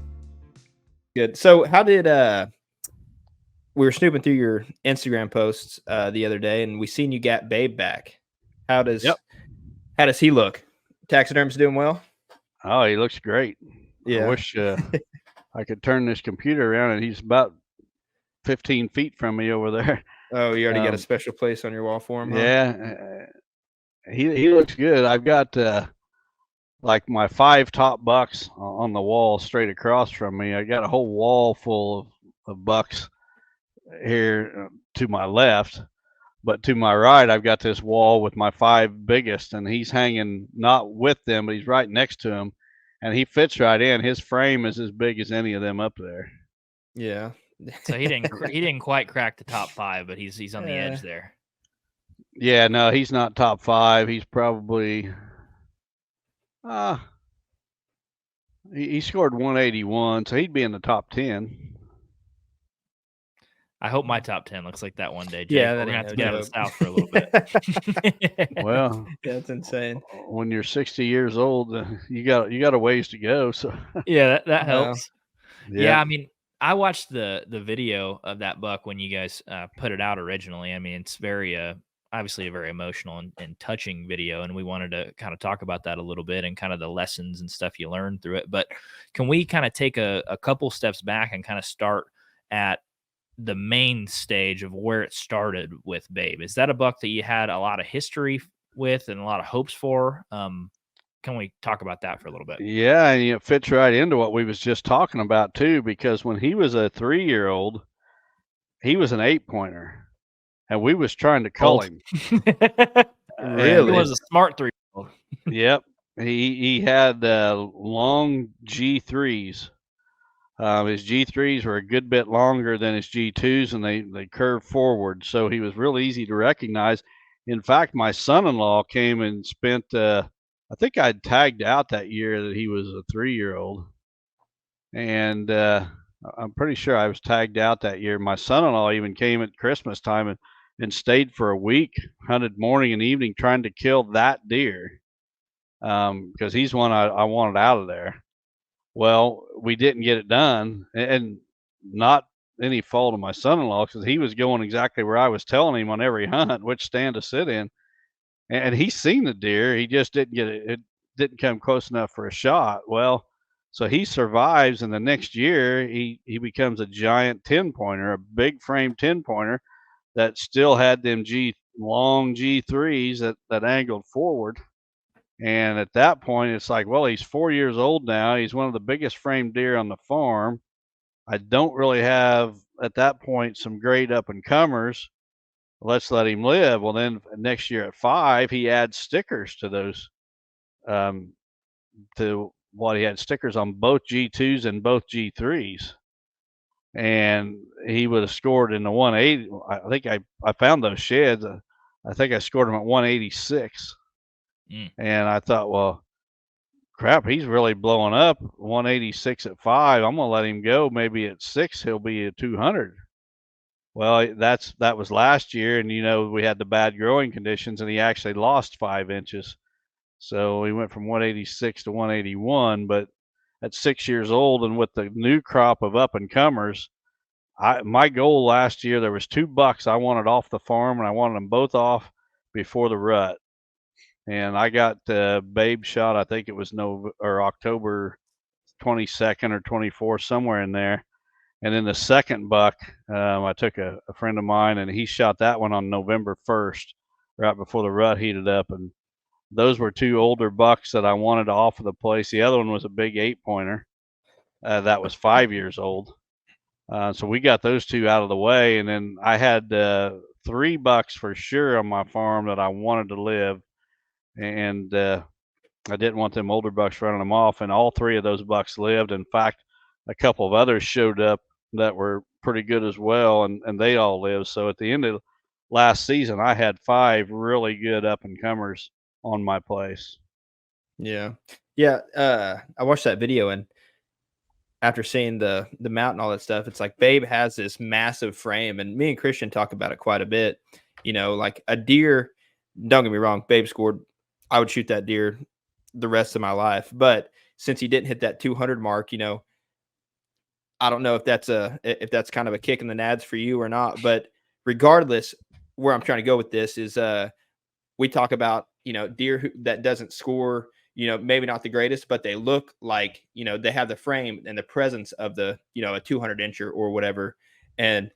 Good. So how did we were snooping through your Instagram posts the other day, and we seen you got Babe back. How does he look? Taxiderm's doing well? Oh, he looks great. Yeah. I wish I could turn this computer around, and he's about 15 feet from me over there. Oh, you already got a special place on your wall for him? Huh? Yeah, he looks good. I've got like my 5 top bucks on the wall straight across from me. I got a whole wall full of bucks here to my left, but to my right, I've got this wall with my 5 biggest, and he's hanging not with them, but he's right next to them, and he fits right in. His frame is as big as any of them up there. Yeah. So he didn't quite crack the top 5, but he's on the edge there. Yeah, no, he's not top 5. He's probably he scored 181, so he'd be in the top 10. I hope my top 10 looks like that one day, Jake. Yeah, we're gonna have to get out of the South for a little bit. Well, that's insane. When you're 60 years old, you got a ways to go. So yeah, that helps. Yeah, I mean, I watched the video of that buck when you guys put it out originally. I mean, it's very obviously a very emotional and touching video, and we wanted to kind of talk about that a little bit and kind of the lessons and stuff you learned through it. But can we kind of take a couple steps back and kind of start at the main stage of where it started with Babe? Is that a buck that you had a lot of history with and a lot of hopes for? Can we talk about that for a little bit? Yeah, and it fits right into what we was just talking about too, because when he was a 3-year-old, he was an 8-pointer, and we was trying to cull him. Really? He was a smart 3-year-old. Yep. He had long G3s. His G3s were a good bit longer than his G2s, and they curved forward, so he was real easy to recognize. In fact, my son-in-law came and spent I think I'd tagged out that year that he was a 3-year-old, and I'm pretty sure I was tagged out that year. My son-in-law even came at Christmas time and stayed for a week, hunted morning and evening trying to kill that deer, because he's one I wanted out of there. Well, we didn't get it done, and not any fault of my son-in-law, because he was going exactly where I was telling him on every hunt, which stand to sit in. And he's seen the deer. He just didn't get it. It didn't come close enough for a shot. Well, so he survives, and the next year he becomes a giant 10-pointer, a big frame 10-pointer. that still had them long G3s that angled forward. And at that point, it's like, well, he's 4 years old now. He's one of the biggest frame deer on the farm. I don't really have at that point some great up and comers. Let's let him live. Well, then next year at 5, he adds stickers to those. To what he had stickers on both G2s and both G3s, and he would have scored in the 180. I think I found those sheds. I think I scored him at 186, and I thought, well, crap, he's really blowing up. 186 at 5. I'm gonna let him go. Maybe at 6 he'll be a 200. Well, that was last year, and we had the bad growing conditions, and he actually lost 5 inches. So he went from 186 to 181. But at 6 years old, and with the new crop of up and comers, my goal last year, there was 2 bucks I wanted off the farm, and I wanted them both off before the rut. And I got Babe shot. I think it was October 22nd or 24th, somewhere in there. And then the second buck, I took a friend of mine, and he shot that one on November 1st, right before the rut heated up. And those were 2 older bucks that I wanted off of the place. The other one was a big 8-pointer that was 5 years old. So we got those 2 out of the way, and then I had 3 bucks for sure on my farm that I wanted to live, and I didn't want them older bucks running them off, and all 3 of those bucks lived. In fact, a couple of others showed up that were pretty good as well, and they all lived. So at the end of last season, I had 5 really good up and comers on my place. Yeah. I watched that video, and after seeing the mount and all that stuff, it's like Babe has this massive frame, and me and Christian talk about it quite a bit. Like a deer, don't get me wrong, Babe scored. I would shoot that deer the rest of my life. But since he didn't hit that 200 mark, I don't know if that's kind of a kick in the nads for you or not. But regardless, where I'm trying to go with this is we talk about, deer that doesn't score, maybe not the greatest, but they look like, they have the frame and the presence of the, a 200 incher or whatever. And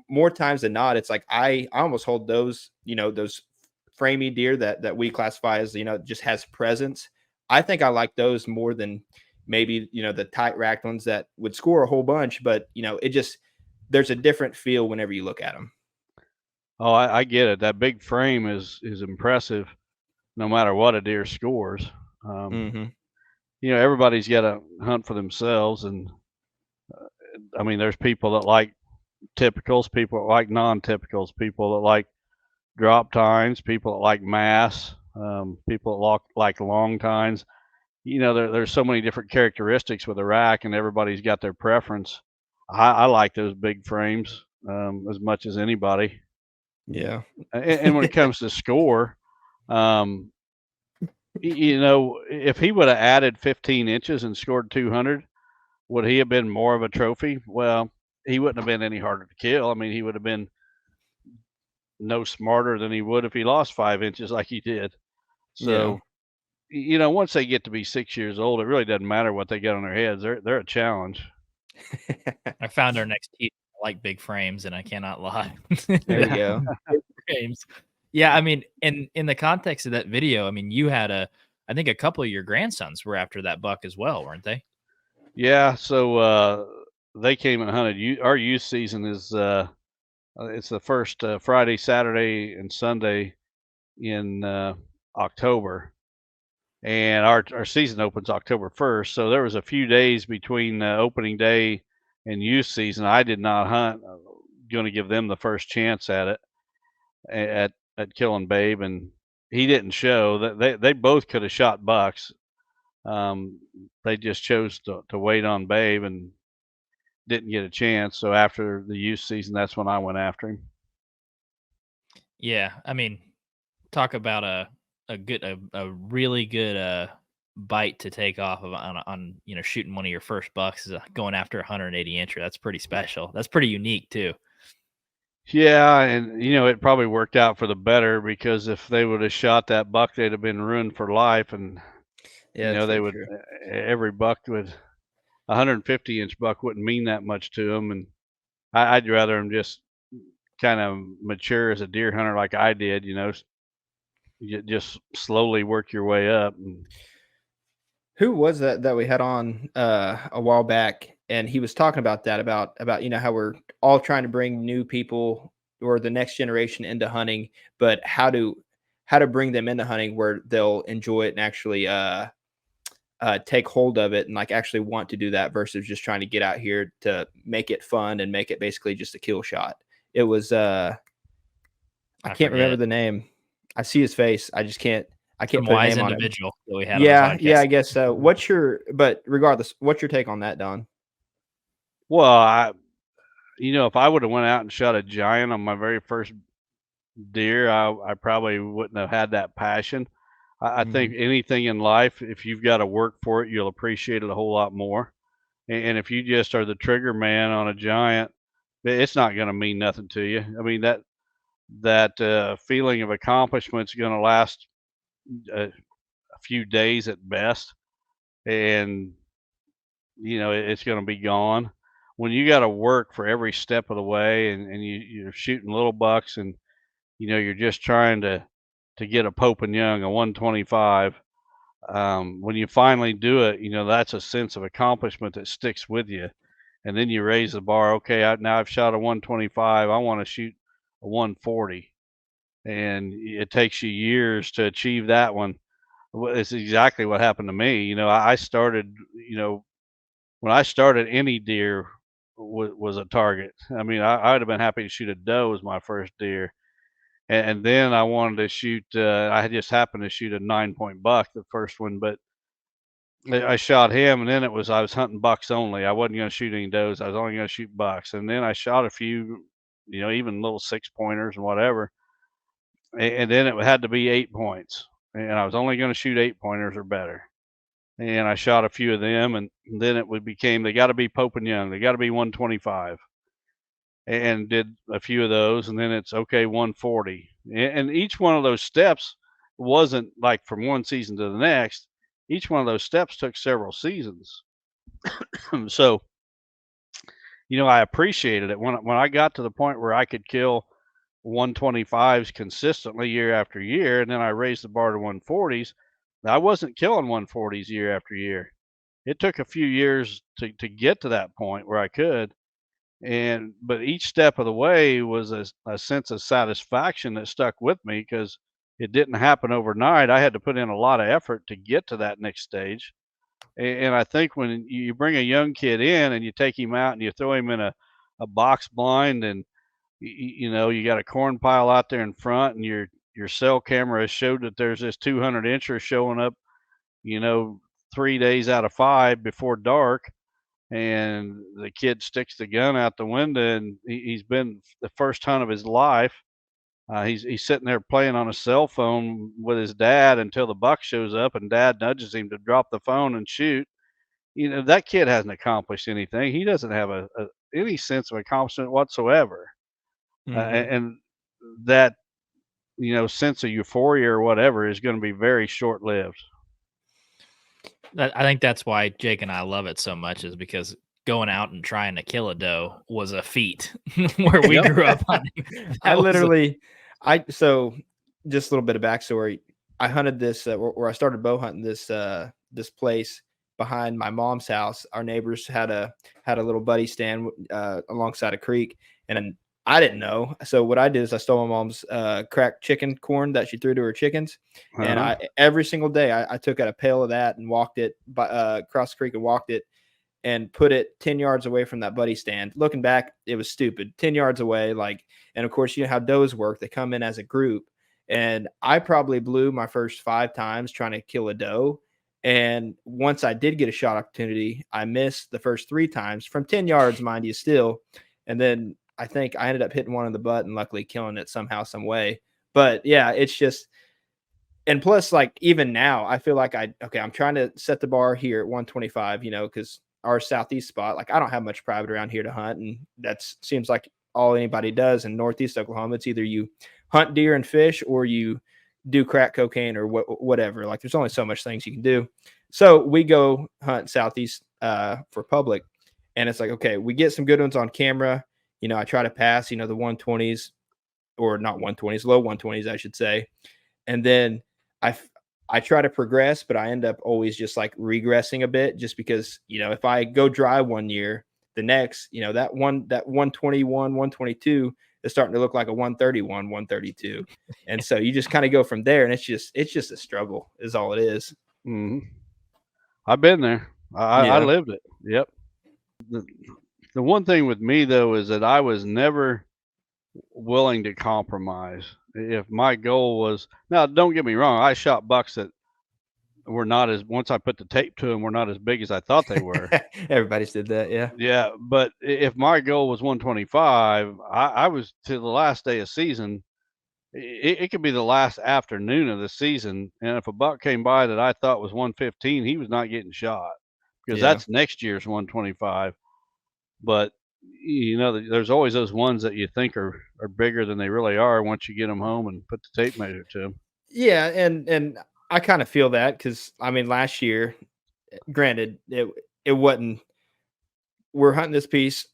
more times than not, it's like, I almost hold those, those framey deer that we classify as, just has presence. I think I like those more than maybe, the tight racked ones that would score a whole bunch, but there's a different feel whenever you look at them. Oh, I get it. That big frame is impressive, no matter what a deer scores. Everybody's got to hunt for themselves, and I mean, there's people that like typicals, people that like non-typicals, people that like drop tines, people that like mass, people that like long tines. There's so many different characteristics with a rack, and everybody's got their preference. I like those big frames as much as anybody. Yeah. And when it comes to score, if he would have added 15 inches and scored 200, would he have been more of a trophy? Well, he wouldn't have been any harder to kill. I mean, he would have been no smarter than he would if he lost 5 inches like he did. So, once they get to be 6 years old, it really doesn't matter what they get on their heads. They're a challenge. I found our next team. I like big frames, and I cannot lie. There you go. Big frames. Yeah, I mean, in the context of that video, I mean, you had I think a couple of your grandsons were after that buck as well, weren't they? Yeah, so they came and hunted. Our youth season is it's the first Friday, Saturday, and Sunday in October, and our season opens October 1st. So there was a few days between opening day and youth season. I did not hunt. Going to give them the first chance at it at killing Babe, and he didn't show. They both could have shot bucks. They just chose to wait on Babe and didn't get a chance. So after the youth season, that's when I went after him. Yeah, I mean, talk about a really good bite to take off of on shooting one of your first bucks is going after a 180 incher. That's pretty special. That's pretty unique too. Yeah, and it probably worked out for the better, because if they would have shot that buck, they'd have been ruined for life. And they would every buck would 150-inch buck wouldn't mean that much to them, and I'd rather them just kind of mature as a deer hunter like I did, you just slowly work your way up. And Who was that we had on a while back, and he was talking about that about how we're all trying to bring new people or the next generation into hunting, but how to bring them into hunting where they'll enjoy it and actually take hold of it and like actually want to do that versus just trying to get out here to make it fun and make it basically just a kill shot. It was I can't remember forget. the name. I see his face. I can't Some put a wise name on him. individual that we had on Yeah, the podcast. yeah, I guess so. But regardless, what's your take on that, Don? well, if I would have went out and shot a giant on my very first deer, I probably wouldn't have had that passion. I think anything in life, if you've got to work for it, you'll appreciate it a whole lot more. And if you just are the trigger man on a giant, it's not going to mean nothing to you. I mean that feeling of accomplishment is going to last a few days at best, and it's going to be gone. When you got to work for every step of the way, and you're shooting little bucks, and you're just trying to get a Pope and Young, a 125. When you finally do it, that's a sense of accomplishment that sticks with you. And then you raise the bar. Okay, now I've shot a 125. I want to shoot a 140, and it takes you years to achieve that one. Well, it's exactly what happened to me. I started. When I started, any deer was a target. I mean, I'd have been happy to shoot a doe as my first deer, and then I wanted to shoot. I just happened to shoot a 9-point buck, the first one, but I shot him, and then I was hunting bucks only. I wasn't going to shoot any does. I was only going to shoot bucks, and then I shot a few, even little 6-pointers and whatever, and then it had to be 8 points, and I was only going to shoot 8-pointers or better. And I shot a few of them, and then became they got to be Pope and Young. They got to be 125, and did a few of those, and then it's okay 140. And each one of those steps wasn't like from one season to the next. Each one of those steps took several seasons. So, I appreciated it when I got to the point where I could kill 125s consistently year after year, and then I raised the bar to 140s. I wasn't killing 140s year after year. It took a few years to get to that point where I could, but each step of the way was a sense of satisfaction that stuck with me because it didn't happen overnight. I had to put in a lot of effort to get to that next stage. And I think when you bring a young kid in and you take him out and you throw him in a box blind, and you got a corn pile out there in front, and your cell camera has showed that there's this 200 incher showing up, 3 days out of 5 before dark, and the kid sticks the gun out the window, and he's been the first hunt of his life. He's sitting there playing on a cell phone with his dad until the buck shows up, and dad nudges him to drop the phone and shoot. That kid hasn't accomplished anything. He doesn't have any sense of accomplishment whatsoever. And that, sense of euphoria or whatever is going to be very short lived. I think that's why Jake and I love it so much, is because going out and trying to kill a doe was a feat where we grew up hunting. So just a little bit of backstory. I hunted this, or I started bow hunting this place behind my mom's house. Our neighbors had a little buddy stand alongside a creek, and I didn't know. So what I did is I stole my mom's cracked chicken corn that she threw to her chickens, and every single day I took out a pail of that and walked it across the creek and walked it and put it 10 yards away from that buddy stand. Looking back, it was stupid. 10 yards away, and of course, you know how does work. They come in as a group, and I probably blew my first 5 times trying to kill a doe. And once I did get a shot opportunity, I missed the first 3 times from 10 yards, mind you, still. And then I think I ended up hitting one in the butt and luckily killing it somehow, some way. But yeah, it's just, and plus, even now, I feel like I'm trying to set the bar here at 125, because our southeast spot, I don't have much private around here to hunt. And that seems like all anybody does in northeast Oklahoma. It's either you hunt deer and fish, or you do crack cocaine or whatever. There's only so much things you can do. So we go hunt southeast for public, and it's okay, we get some good ones on camera. I try to pass, the 120s, or not 120s, low 120s, I should say. And then I f- I try to progress, but I end up always just like regressing a bit, just because if I go dry one year, the next that 121, 122 is starting to look like a 131, 132, and so you just kind of go from there, and it's just a struggle, is all it is. Hmm. I've been there. I Yeah. lived it. Yep. The, the one thing with me though is that I was never willing to compromise. If my goal was, now, don't get me wrong, I shot bucks that were not as, once I put the tape to them, were not as big as I thought they were. Everybody's did that, yeah. Yeah, but if my goal was 125, I was to the last day of season. It could be the last afternoon of the season, and if a buck came by that I thought was 115, he was not getting shot because Yeah. that's next year's 125. But there's always those ones that you think are bigger than they really are once you get them home and put the tape measure to them. Yeah, and I kind of feel that, because I mean, last year, granted, it wasn't, we're hunting this piece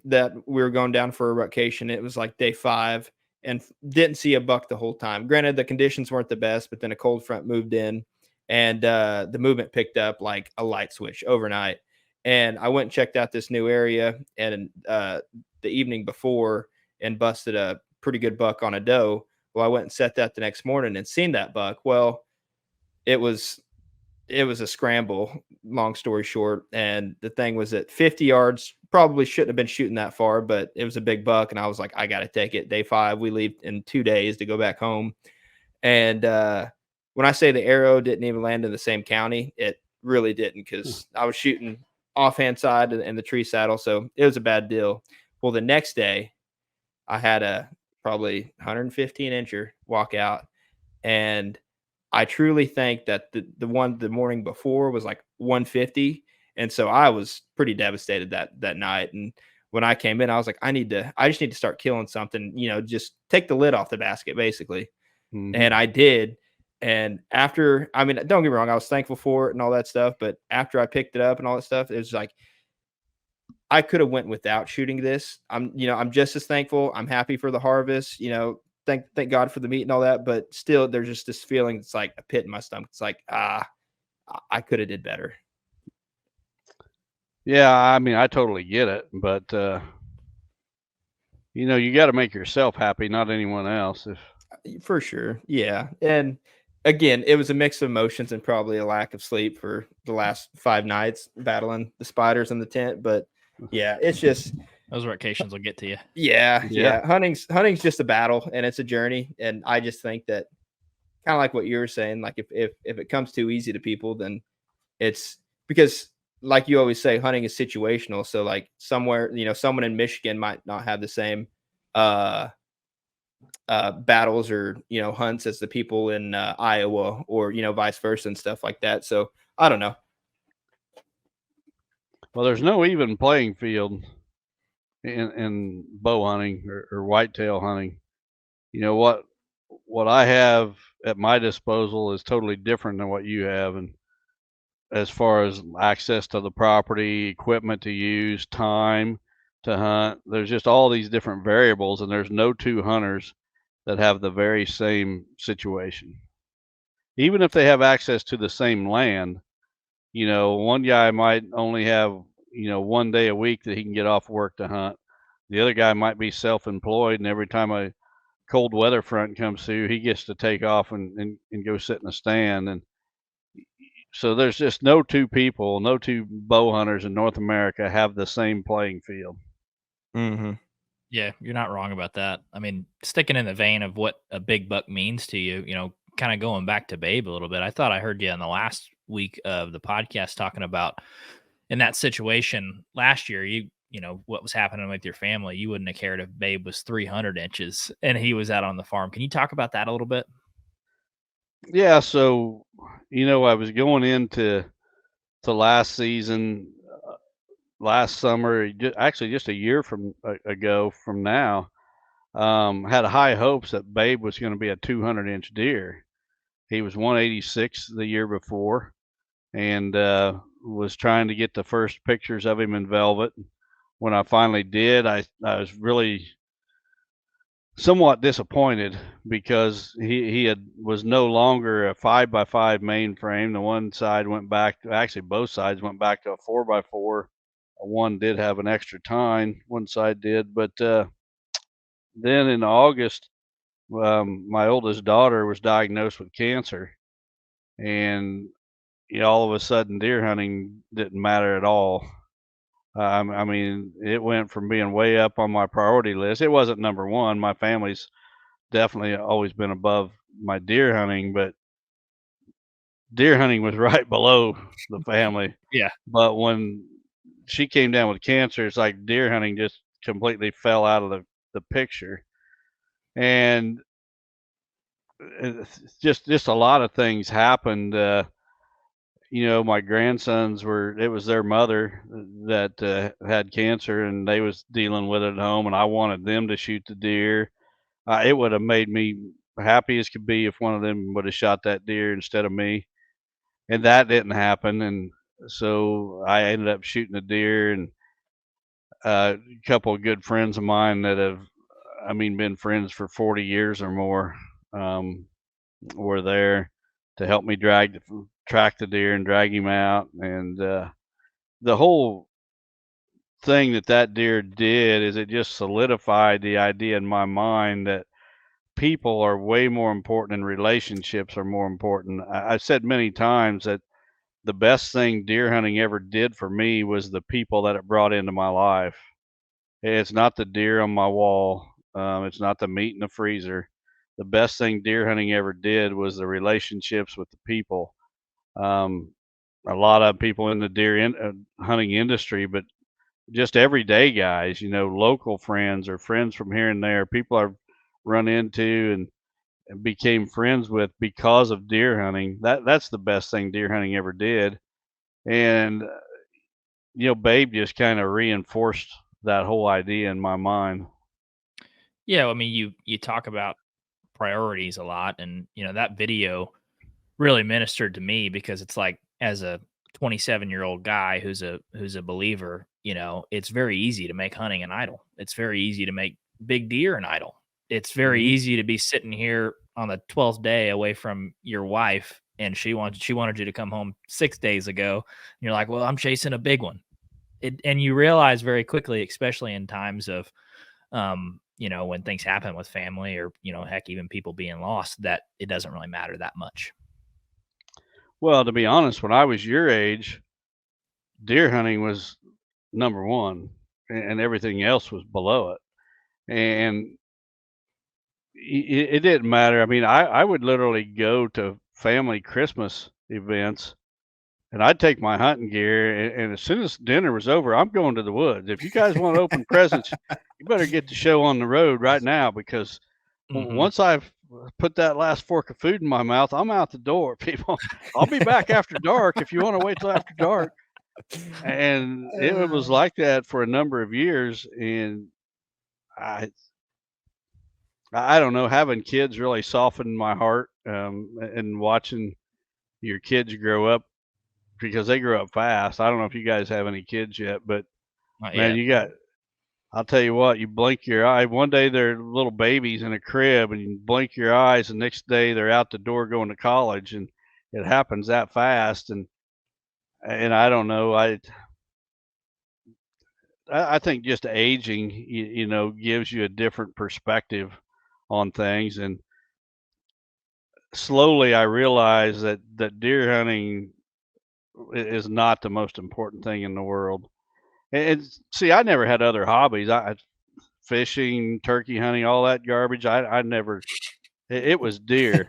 that we were going down for a vacation. It was like day 5, and didn't see a buck the whole time. Granted, the conditions weren't the best, but then a cold front moved in, and the movement picked up like a light switch overnight. And I went and checked out this new area, and the evening before, and busted a pretty good buck on a doe. Well, I went and set that the next morning and seen that buck. Well, it was it was a scramble, long story short. And the thing was, at 50 yards, probably shouldn't have been shooting that far, but it was a big buck. And I was like, I got to take it. Day 5, we leave in 2 days to go back home. And when I say the arrow didn't even land in the same county, it really didn't, because I was shooting offhand side in the tree saddle. So it was a bad deal. Well, the next day, I had a probably 115 incher walk out, and I truly think that the one the morning before was like 150, and so I was pretty devastated that night. And when I came in, I was like, I just need to start killing something, just take the lid off the basket, basically. Hmm. And I did. And after, I mean, don't get me wrong, I was thankful for it and all that stuff, but after I picked it up and all that stuff, it was like, I could have went without shooting this. I'm just as thankful. I'm happy for the harvest. Thank God for the meat and all that. But still, there's just this feeling. It's like a pit in my stomach. It's like, I could have did better. Yeah, I mean, I totally get it, but you got to make yourself happy, not anyone else. If For sure. Yeah. And again, it was a mix of emotions and probably a lack of sleep for the last 5 nights battling the spiders in the tent. But yeah, it's just, Those vacations will get to you. yeah, Yeah. yeah. Hunting's just a battle, and it's a journey. And I just think that, kind of like what you were saying, like if it comes too easy to people, then it's because, like you always say, hunting is situational. So like somewhere, someone in Michigan might not have the same uh battles or hunts as the people in Iowa, or vice versa and stuff like that. So I don't know. Well, there's no even playing field in bow hunting or whitetail hunting. What I have at my disposal is totally different than what you have, and as far as access to the property, equipment to use, time to hunt, there's just all these different variables, and there's no two hunters that have the very same situation. Even if they have access to the same land, one guy might only have, one day a week that he can get off work to hunt. The other guy might be self-employed, and every time a cold weather front comes through, he gets to take off and go sit in a stand. And so there's just no two people, no two bow hunters in North America have the same playing field. Mm-hmm. Yeah, you're not wrong about that. I mean, sticking in the vein of what a big buck means to you, kind of going back to Babe a little bit. I thought I heard you in the last week of the podcast talking about, in that situation last year, what was happening with your family. You wouldn't have cared if Babe was 300 inches and he was out on the farm. Can you talk about that a little bit? Yeah, so I was going into last season, last summer, actually just a year from ago from now. Had high hopes that Babe was going to be a 200-inch deer. He was 186 the year before, and was trying to get the first pictures of him in velvet. when I finally did, I was really somewhat disappointed because he was no longer a 5x5 mainframe. The one side went back to, actually both sides went back to a 4x4. One did have an extra tine, one side did, but then in August, my oldest daughter was diagnosed with cancer, and all of a sudden deer hunting didn't matter at all. I mean, it went from being way up on my priority list. It wasn't number one. My family's definitely always been above my deer hunting, but deer hunting was right below the family. Yeah. But when she came down with cancer, it's like deer hunting just completely fell out of the picture. And just a lot of things happened. My grandsons it was their mother that had cancer, and they was dealing with it at home, and I wanted them to shoot the deer. It would have made me happy as could be if one of them would have shot that deer instead of me, and that didn't happen. And so I ended up shooting a deer, and a couple of good friends of mine that have, been friends for 40 years or more, um, were there to help me track the deer and drag him out. And the whole thing that deer did is it just solidified the idea in my mind that people are way more important and relationships are more important. I've said many times that the best thing deer hunting ever did for me was the people that it brought into my life. It's not the deer on my wall. It's not the meat in the freezer. The best thing deer hunting ever did was the relationships with the people. Um, a lot of people in the hunting industry, but just everyday guys, local friends or friends from here and there, people I've run into and became friends with because of deer hunting. That's the best thing deer hunting ever did. And Babe just kind of reinforced that whole idea in my mind. Yeah, I mean, you talk about priorities a lot, and that video really ministered to me because it's like, as a 27-year-old guy who's a believer, it's very easy to make hunting an idol. It's very easy to make big deer an idol. It's very Mhm. easy to be sitting here on the 12th day away from your wife, and she wanted you to come home 6 days ago. And you're like, "Well, I'm chasing a big one." And you realize very quickly, especially in times of when things happen with family, or heck, even people being lost, that it doesn't really matter that much. Well, to be honest, when I was your age, deer hunting was number one, and everything else was below it. And it didn't matter. I mean, I would literally go to family Christmas events, and I'd take my hunting gear, and as soon as dinner was over, I'm going to the woods. If you guys want to open presents, you better get the show on the road right now, because Mhm. once I've put that last fork of food in my mouth, I'm out the door, people. I'll be back after dark if you want to wait till after dark. And it was like that for a number of years, and I I don't know, having kids really softened my heart, and watching your kids grow up, because they grow up fast. I don't know if you guys have any kids yet, but Not man, yet. I'll tell you what, you blink your eye. One day they're little babies in a crib, and you blink your eyes, and next day they're out the door going to college, and it happens that fast. And I don't know, I think just aging, gives you a different perspective on things. And slowly I realized that deer hunting is not the most important thing in the world. And see, I never had other hobbies. I fishing, turkey hunting, all that garbage. I never. It was deer.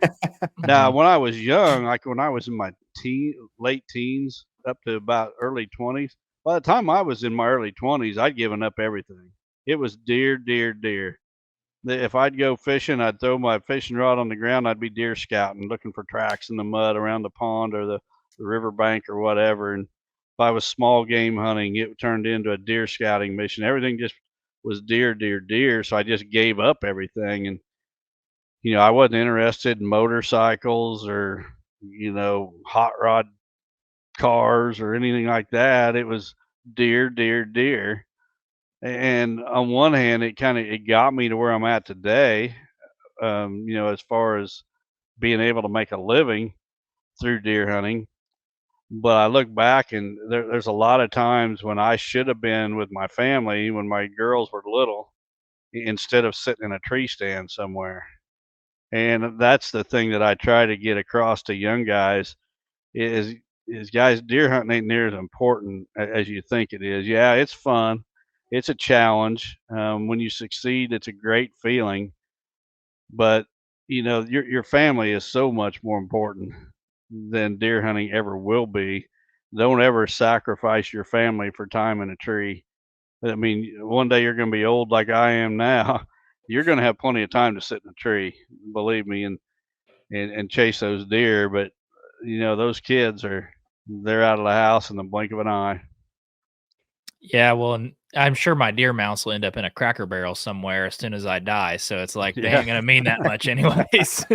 Now, Mhm. when I was young, like when I was in my late teens up to about early 20s, by the time I was in my early 20s, I'd given up everything. It was deer, deer, deer. If I'd go fishing, I'd throw my fishing rod on the ground. I'd be deer scouting, looking for tracks in the mud around the pond or the river bank or whatever. And if I was small game hunting, it turned into a deer scouting mission. Everything just was deer, deer, deer. So I just gave up everything. And, I wasn't interested in motorcycles or, hot rod cars or anything like that. It was deer, deer, deer. And on one hand, it got me to where I'm at today. As far as being able to make a living through deer hunting. But I look back and there's a lot of times when I should have been with my family when my girls were little instead of sitting in a tree stand somewhere. And that's the thing that I try to get across to young guys is is guys, deer hunting ain't near as important as you think it is. Yeah, it's fun. It's a challenge. When you succeed, it's a great feeling. But your family is so much more important than deer hunting ever will be. Don't ever sacrifice your family for time in a tree. I mean, one day you're going to be old like I am now. You're going to have plenty of time to sit in a tree, believe me, and chase those deer. But those kids they're out of the house in the blink of an eye. Yeah, well, and I'm sure my deer mounts will end up in a Cracker Barrel somewhere as soon as I die. So it's like they Yeah. ain't gonna mean that much anyways.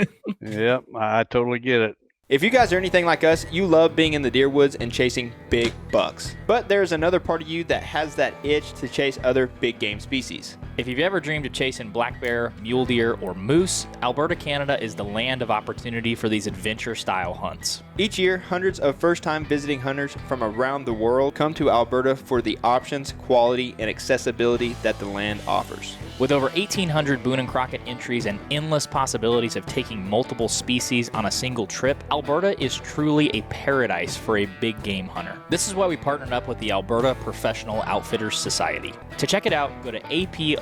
Yep, I totally get it. If you guys are anything like us, you love being in the deer woods and chasing big bucks. But there's another part of you that has that itch to chase other big game species. If you've ever dreamed of chasing black bear, mule deer, or moose, Alberta, Canada is the land of opportunity for these adventure-style hunts. Each year, hundreds of first-time visiting hunters from around the world come to Alberta for the options, quality, and accessibility that the land offers. With over 1,800 Boone and Crockett entries and endless possibilities of taking multiple species on a single trip, Alberta is truly a paradise for a big game hunter. This is why we partnered up with the Alberta Professional Outfitters Society. To check it out, go to apos.ab.ca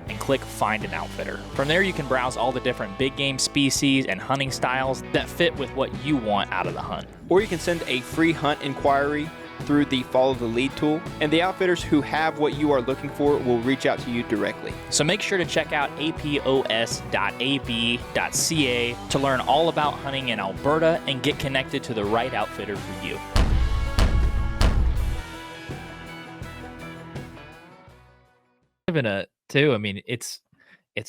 and click Find an Outfitter. From there, you can browse all the different big game species and hunting styles that fit with what you want out of the hunt. Or you can send a free hunt inquiry through the Follow the Lead tool, and the outfitters who have what you are looking for will reach out to you directly. So make sure to check out apos.ab.ca to learn all about hunting in Alberta and get connected to the right outfitter for you. I mean, it's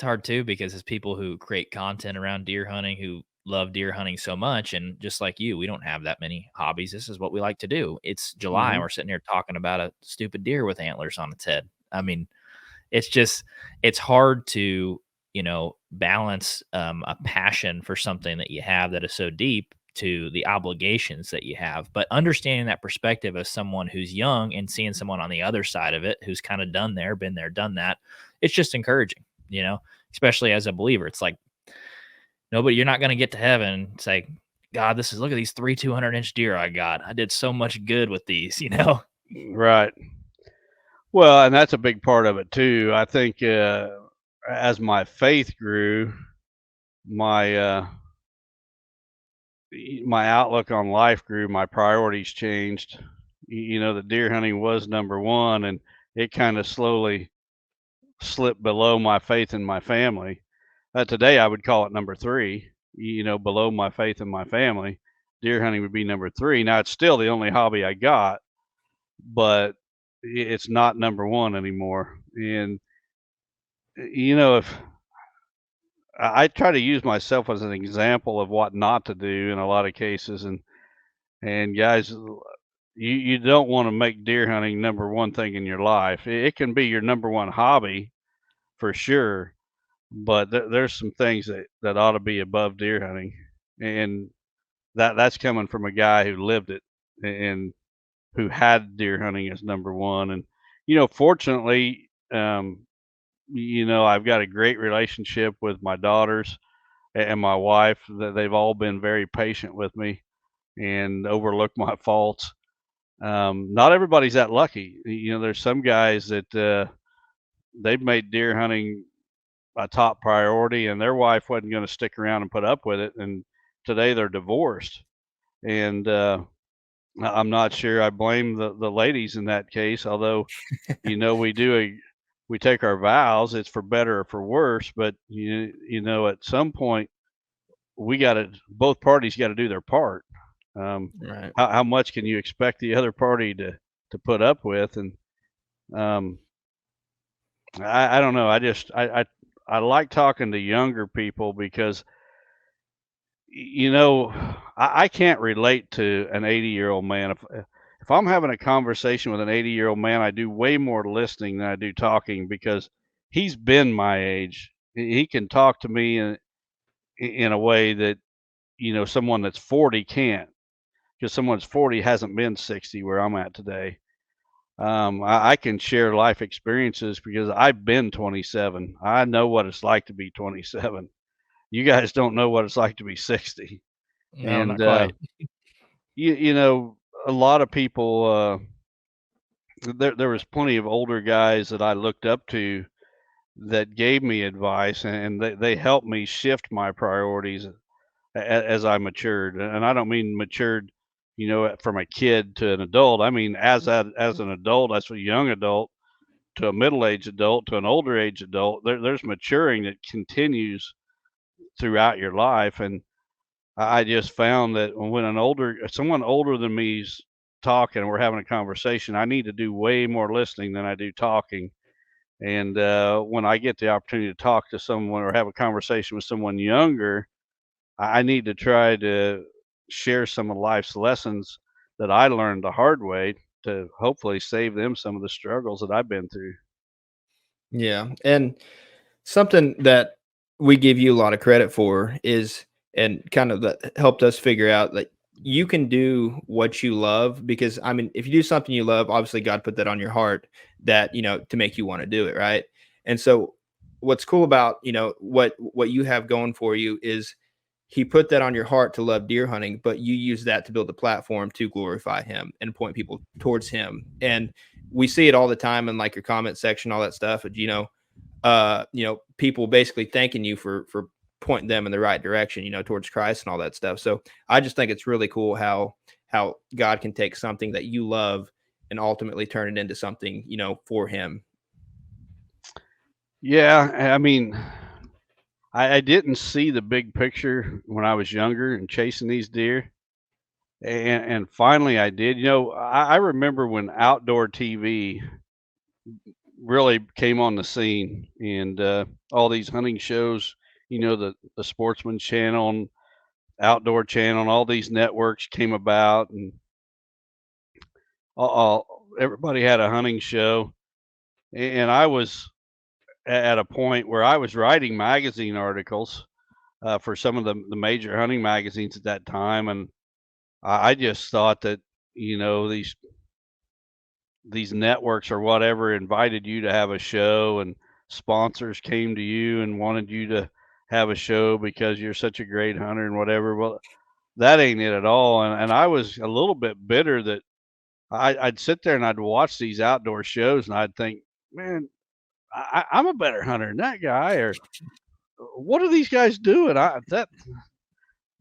hard too because it's people who create content around deer hunting who love deer hunting so much, and just like you, we don't have that many hobbies. This is what we like to do. It's July and we're sitting here talking about a stupid deer with antlers on its head. I mean, it's hard to balance a passion for something that you have that is so deep to the obligations that you have. But understanding that perspective as someone who's young and seeing someone on the other side of it who's kind of been there, done that, it's just encouraging, especially as a believer. It's like, you're not going to get to heaven and say, God, look at these 3 200-inch deer I got. I did so much good with these, Right. Well, and that's a big part of it too. I think as my faith grew, my my outlook on life grew, my priorities changed. The deer hunting was number one, and it kind of slowly slipped below my faith and my family. Today, I would call it number three, below my faith and my family. Deer hunting would be number three. Now, it's still the only hobby I got, but it's not number one anymore. And, if I try to use myself as an example of what not to do in a lot of cases, and guys, you don't want to make deer hunting number one thing in your life. It can be your number one hobby for sure, but there's some things that ought to be above deer hunting, and that's coming from a guy who lived it and who had deer hunting as number one. And fortunately, I've got a great relationship with my daughters and my wife. That they've all been very patient with me and overlooked my faults. Not everybody's that lucky. There's some guys that they've made deer hunting a top priority, and their wife wasn't going to stick around and put up with it. And today they're divorced. And I'm not sure I blame the ladies in that case, although, we take our vows, it's for better or for worse. But, at some point both parties got to do their part. Right. How much can you expect the other party to put up with? And I don't know. I like talking to younger people because, I can't relate to an 80-year-old man. If if I'm having a conversation with an 80-year-old man, I do way more listening than I do talking because he's been my age. He can talk to me in a way that, someone that's 40 can't, because someone's 40 hasn't been 60 where I'm at today. I can share life experiences because I've been 27. I know what it's like to be 27. You guys don't know what it's like to be 60. No, And not quite. a lot of people, there was plenty of older guys that I looked up to that gave me advice, and they helped me shift my priorities as I matured. And I don't mean matured, from a kid to an adult. I mean as an adult, as a young adult to a middle-aged adult to an older age adult. There's maturing that continues throughout your life, and I just found that when someone older than me's talking and we're having a conversation, I need to do way more listening than I do talking. And when I get the opportunity to talk to someone or have a conversation with someone younger, I need to try to share some of life's lessons that I learned the hard way to hopefully save them some of the struggles that I've been through. Yeah. And something that we give you a lot of credit for is, and kind of that helped us figure out that you can do what you love, because I mean, if you do something you love, obviously God put that on your heart, that, to make you want to do it. Right. And so what's cool about, what you have going for you is he put that on your heart to love deer hunting, but you use that to build a platform to glorify him and point people towards him. And we see it all the time in like your comment section, all that stuff. People basically thanking you for pointing them in the right direction, towards Christ and all that stuff. So I just think it's really cool how God can take something that you love and ultimately turn it into something, for him. Yeah, I mean, I didn't see the big picture when I was younger and chasing these deer. And finally I did. I remember when outdoor TV really came on the scene, and all these hunting shows, the Sportsman Channel and Outdoor Channel and all these networks came about, and everybody had a hunting show. And I was at a point where I was writing magazine articles for some of the major hunting magazines at that time, and I just thought that these networks or whatever invited you to have a show, and sponsors came to you and wanted you to have a show because you're such a great hunter and whatever. Well, that ain't it at all. And I was a little bit bitter that I'd sit there and I'd watch these outdoor shows and I'd think, man, I'm a better hunter than that guy, or what are these guys doing? That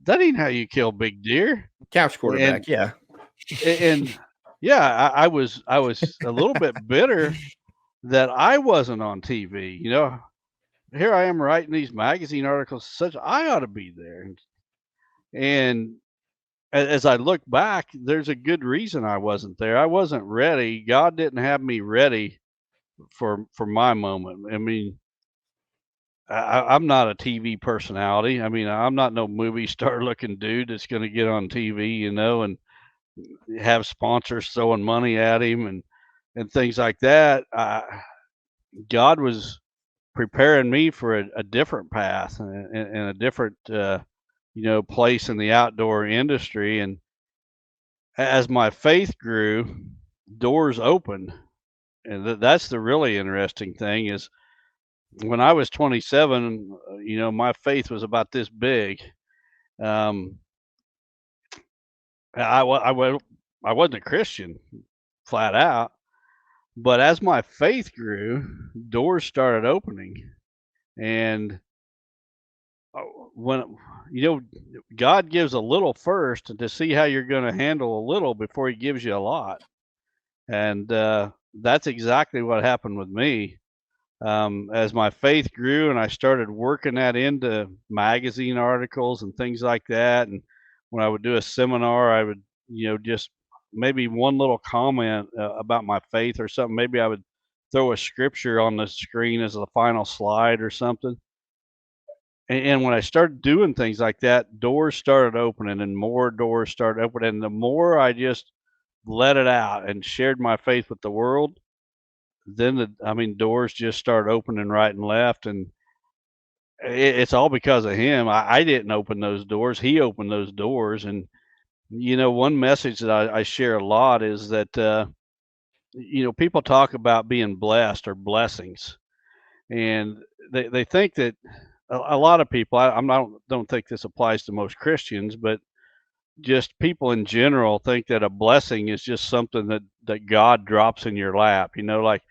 ain't how you kill big deer. Couch And quarterback. Yeah. and yeah, I was a little bit bitter that I wasn't on TV. Here I am writing these magazine articles, such I ought to be there. And as I look back, there's a good reason I wasn't there. I wasn't ready. God didn't have me ready for my moment. I mean, I'm not a TV personality. I mean, I'm not no movie star looking dude that's going to get on TV, and have sponsors throwing money at him and things like that. God was preparing me for a different path and a different place in the outdoor industry. And as my faith grew, doors opened. And that's the really interesting thing is when I was 27, my faith was about this big. Um, I wasn't a Christian flat out, but as my faith grew, doors started opening. And when God gives a little first to see how you're going to handle a little before he gives you a lot. And that's exactly what happened with me. As my faith grew and I started working that into magazine articles and things like that, and when I would do a seminar, I would just maybe one little comment about my faith or something. Maybe I would throw a scripture on the screen as the final slide or something. And when I started doing things like that, doors started opening and more doors started opening. And the more I just let it out and shared my faith with the world, then doors just started opening right and left, and it's all because of him. I didn't open those doors; he opened those doors. And one message that I share a lot is that people talk about being blessed or blessings, and they think that a lot of people. I'm not don't think this applies to most Christians, but just people in general think that a blessing is just something that God drops in your lap. Like,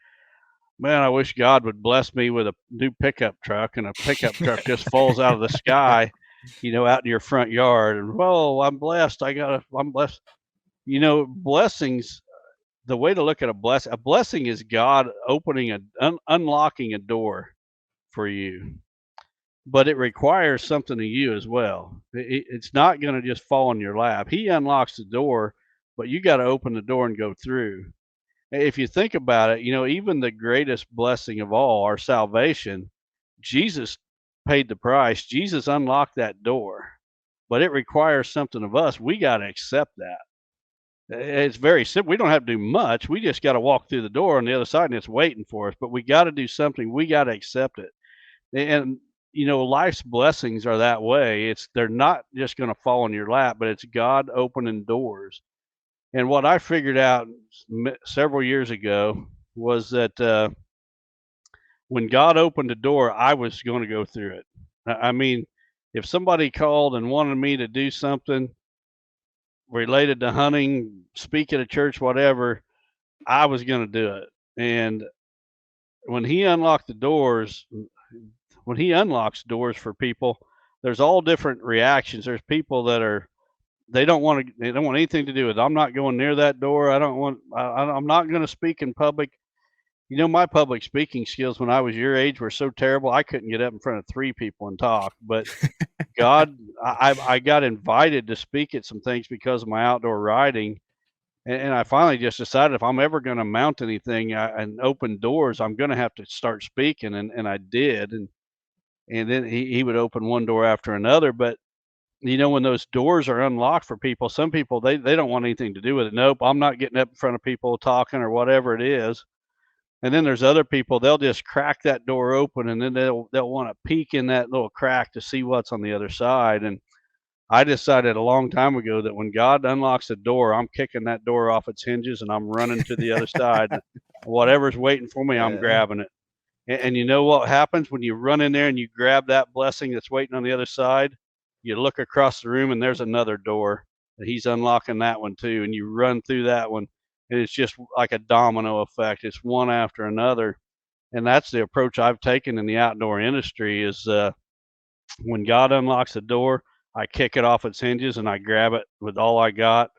man, I wish God would bless me with a new pickup truck, and a pickup truck just falls out of the sky, out in your front yard. And, well, I'm blessed. I'm blessed. Blessings, the way to look at a blessing is God opening unlocking a door for you, but it requires something of you as well. It's not going to just fall in your lap. He unlocks the door, but you got to open the door and go through. If you think about it, even the greatest blessing of all, our salvation, Jesus paid the price. Jesus unlocked that door, but it requires something of us. We got to accept that. It's very simple. We don't have to do much. We just got to walk through the door on the other side, and it's waiting for us. But we got to do something. We got to accept it. And life's blessings are that way. They're not just going to fall in your lap, but it's God opening doors. And what I figured out several years ago was that when God opened the door, I was going to go through it. If somebody called and wanted me to do something related to hunting, speak at a church, whatever, I was going to do it. And when he unlocks doors for people, there's all different reactions. There's people that they don't want anything to do with it. I'm not going near that door. I'm not going to speak in public. My public speaking skills when I was your age were so terrible, I couldn't get up in front of 3 people and talk. But I got invited to speak at some things because of my outdoor riding. And I finally just decided if I'm ever going to mount anything and open doors, I'm going to have to start speaking. And I did. And then he would open one door after another. But when those doors are unlocked for people, some people, they don't want anything to do with it. Nope, I'm not getting up in front of people talking or whatever it is. And then there's other people, they'll just crack that door open, and then they'll want to peek in that little crack to see what's on the other side. And I decided a long time ago that when God unlocks the door, I'm kicking that door off its hinges and I'm running to the other side. Whatever's waiting for me, I'm grabbing it. And you know what happens when you run in there and you grab that blessing that's waiting on the other side? You look across the room and there's another door. He's unlocking that one too, and you run through that one. And it's just like a domino effect. It's one after another. And that's the approach I've taken in the outdoor industry is when God unlocks the door, I kick it off its hinges and I grab it with all I got.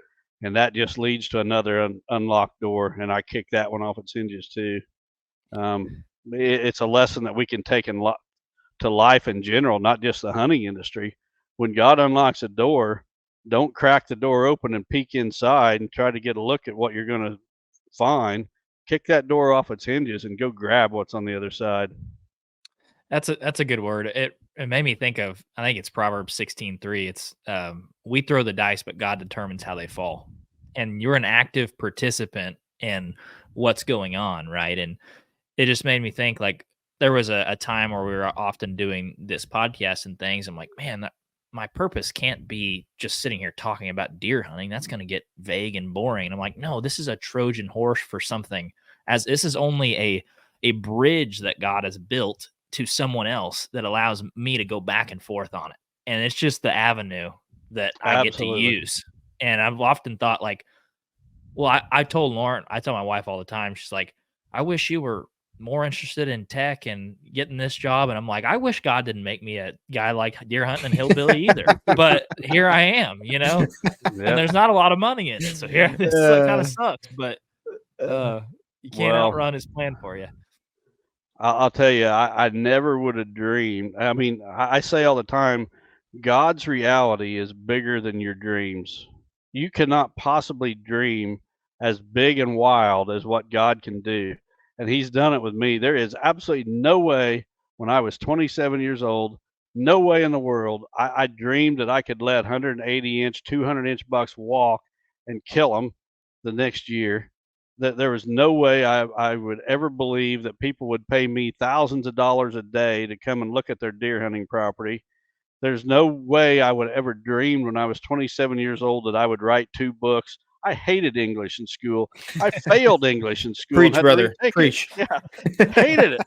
And that just leads to another unlocked door. And I kick that one off its hinges too. It's a lesson that we can take to life in general, not just the hunting industry. When God unlocks a door, don't crack the door open and peek inside and try to get a look at what you're going to find. Kick that door off its hinges and go grab what's on the other side. That's a good word. It made me think of, I think it's Proverbs 16:3. It's we throw the dice, but God determines how they fall. And you're an active participant in what's going on, right? And it just made me think, like, there was a time where we were often doing this podcast and things. I'm like, man, my purpose can't be just sitting here talking about deer hunting. That's going to get vague and boring. And I'm like, no, this is a Trojan horse for something, as this is only a bridge that God has built to someone else that allows me to go back and forth on it. And it's just the avenue that I get to use. And I've often thought, like, well, I told Lauren, I tell my wife all the time, she's like, I wish you were more interested in tech and getting this job. And I'm like, I wish God didn't make me a guy like deer hunting and hillbilly either. But here I am, Yep. And there's not a lot of money in it. So here, this kind of sucks, but you can't outrun his plan for you. I'll tell you, I never would have dreamed. I say all the time, God's reality is bigger than your dreams. You cannot possibly dream as big and wild as what God can do. And he's done it with me. There is absolutely no way when I was 27 years old, no way in the world, I dreamed that I could let 180-inch, 200-inch bucks walk and kill them the next year. That there was no way I would ever believe that people would pay me thousands of dollars a day to come and look at their deer hunting property. There's no way I would ever dream when I was 27 years old that I would write 2 books. I hated English in school. I failed English in school and Preach, had to brother. retake it. Preach. Yeah, hated it.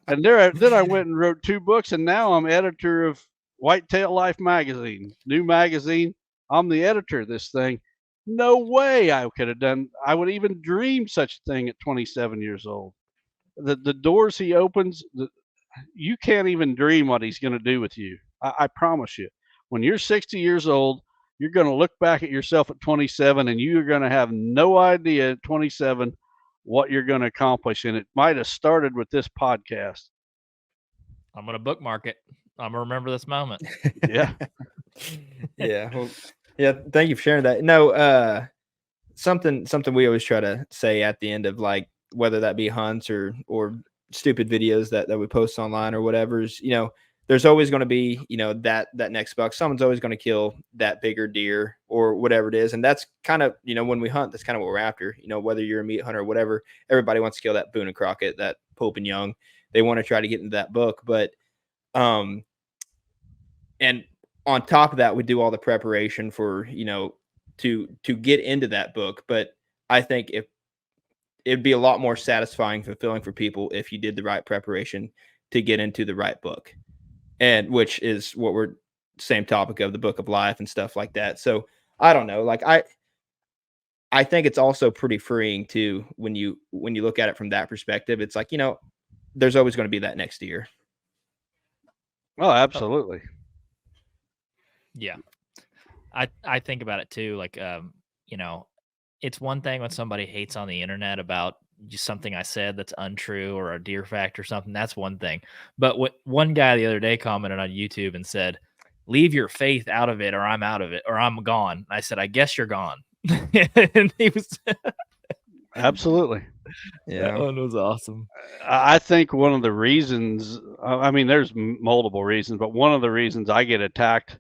And then I went and wrote 2 books, and now I'm editor of Whitetail Life magazine, new magazine. I'm the editor of this thing. No way I would even dream such a thing at 27 years old. The doors he opens, you can't even dream what he's going to do with you. I promise you. When you're 60 years old, you're going to look back at yourself at 27 and you're going to have no idea at 27 what you're going to accomplish. And it might have started with this podcast. I'm going to bookmark it. I'm going to remember this moment. Yeah. Yeah. Well, yeah. Thank you for sharing that. No, something we always try to say at the end of, like, whether that be hunts or stupid videos that we post online or whatever, is, there's always going to be, that next buck. Someone's always going to kill that bigger deer or whatever it is. And that's kind of, when we hunt, that's kind of what we're after, whether you're a meat hunter or whatever, everybody wants to kill that Boone and Crockett, that Pope and Young. They want to try to get into that book. But, and on top of that, we do all the preparation for, to get into that book. But I think it'd be a lot more satisfying, fulfilling for people if you did the right preparation to get into the right book. And which is what we're same topic of the book of life and stuff like that. So I don't know, like I think it's also pretty freeing too, when you look at it from that perspective. It's like, there's always going to be that next year. Oh, absolutely. Yeah. I think about it too. Like, it's one thing when somebody hates on the internet about just something I said that's untrue or a deer fact or something. That's one thing. But what one guy the other day commented on YouTube and said, "Leave your faith out of it, or I'm out of it, or I'm gone." I said, "I guess you're gone." And he was Absolutely. That one was awesome. I think one of the reasons, I mean, there's multiple reasons, but one of the reasons I get attacked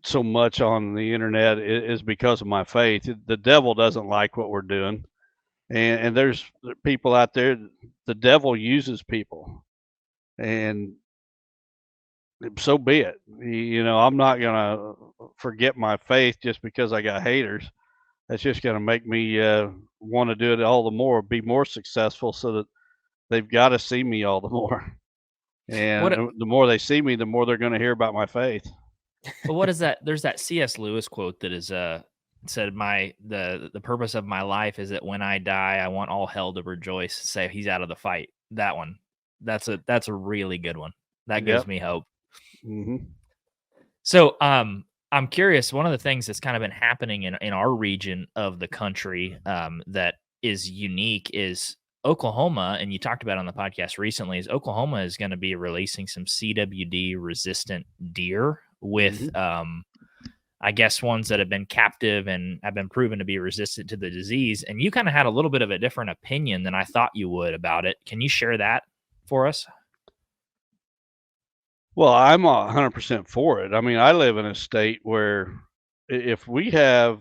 so much on the internet is because of my faith. The devil doesn't like what we're doing. And there's people out there, the devil uses people, and so be it. I'm not going to forget my faith just because I got haters. That's just going to make me want to do it all the more, be more successful, so that they've got to see me all the more. And the more they see me, the more they're going to hear about my faith. But what is that? There's that C.S. Lewis quote that is said, the purpose of my life is that when I die, I want all hell to rejoice, say he's out of the fight. That one. That's a really good one. That gives me hope. Mm-hmm. So I'm curious, one of the things that's kind of been happening in our region of the country that is unique is Oklahoma, and you talked about it on the podcast recently, is Oklahoma is going to be releasing some CWD resistant deer with I guess ones that have been captive and have been proven to be resistant to the disease. And you kind of had a little bit of a different opinion than I thought you would about it. Can you share that for us? Well, I'm 100% for it. I mean, I live in a state where if I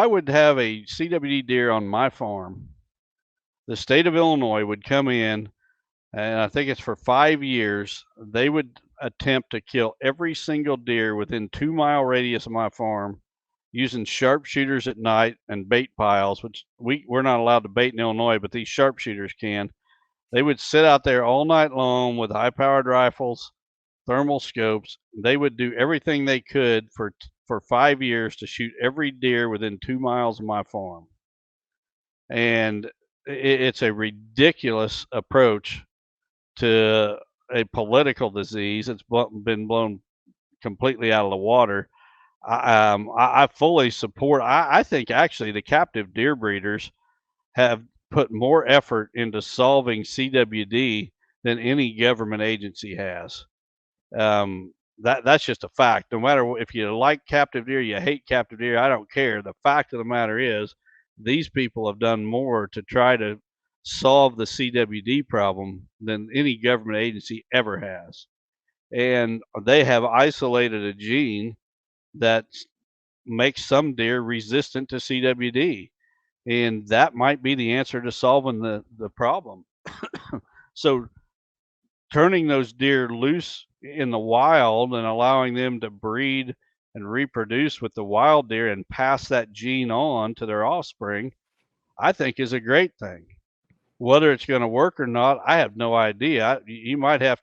would have a CWD deer on my farm, the state of Illinois would come in, and I think it's for 5 years, they would attempt to kill every single deer within 2-mile radius of my farm using sharpshooters at night and bait piles, which we're not allowed to bait in Illinois, but these sharpshooters can. They would sit out there all night long with high-powered rifles, thermal scopes. They would do everything they could for 5 years to shoot every deer within 2 miles of my farm. And it's a ridiculous approach to a political disease. It's been blown completely out of the water. I fully support. I think actually the captive deer breeders have put more effort into solving CWD than any government agency has. That's just a fact. No matter if you like captive deer, you hate captive deer, I don't care. The fact of the matter is, these people have done more to try to solve the CWD problem than any government agency ever has. And they have isolated a gene that's make some deer resistant to CWD. And that might be the answer to solving the problem. So turning those deer loose in the wild and allowing them to breed and reproduce with the wild deer and pass that gene on to their offspring, I think is a great thing. Whether it's going to work or not, I have no idea. You might have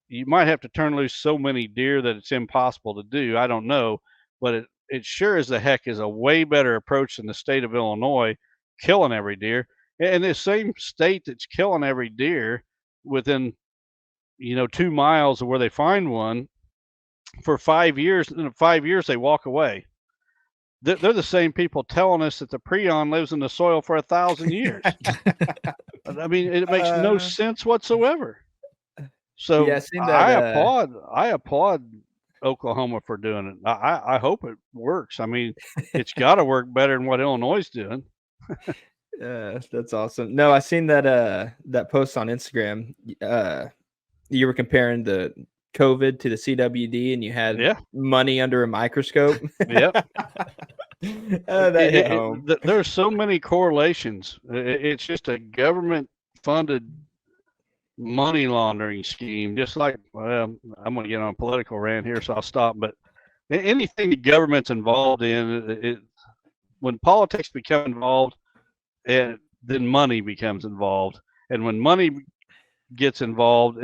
to turn loose so many deer that it's impossible to do. I don't know, but it sure as the heck is a way better approach than the state of Illinois killing every deer. And the same state that's killing every deer within 2 miles of where they find one, for 5 years, and in 5 years they walk away. They're the same people telling us that the prion lives in the soil for 1,000 years. I mean, it makes no sense whatsoever. So Yeah, I applaud Oklahoma for doing it. I hope it works. I mean, it's got to work better than what Illinois is doing. That's awesome. No, I seen that post on Instagram. You were comparing the COVID to the CWD, and you had money under a microscope. Yep. That hit home. There's so many correlations. It's just a government-funded money laundering scheme. Just like, well, I'm going to get on a political rant here, so I'll stop. But anything the government's involved in, when politics become involved, then money becomes involved. And when money gets involved,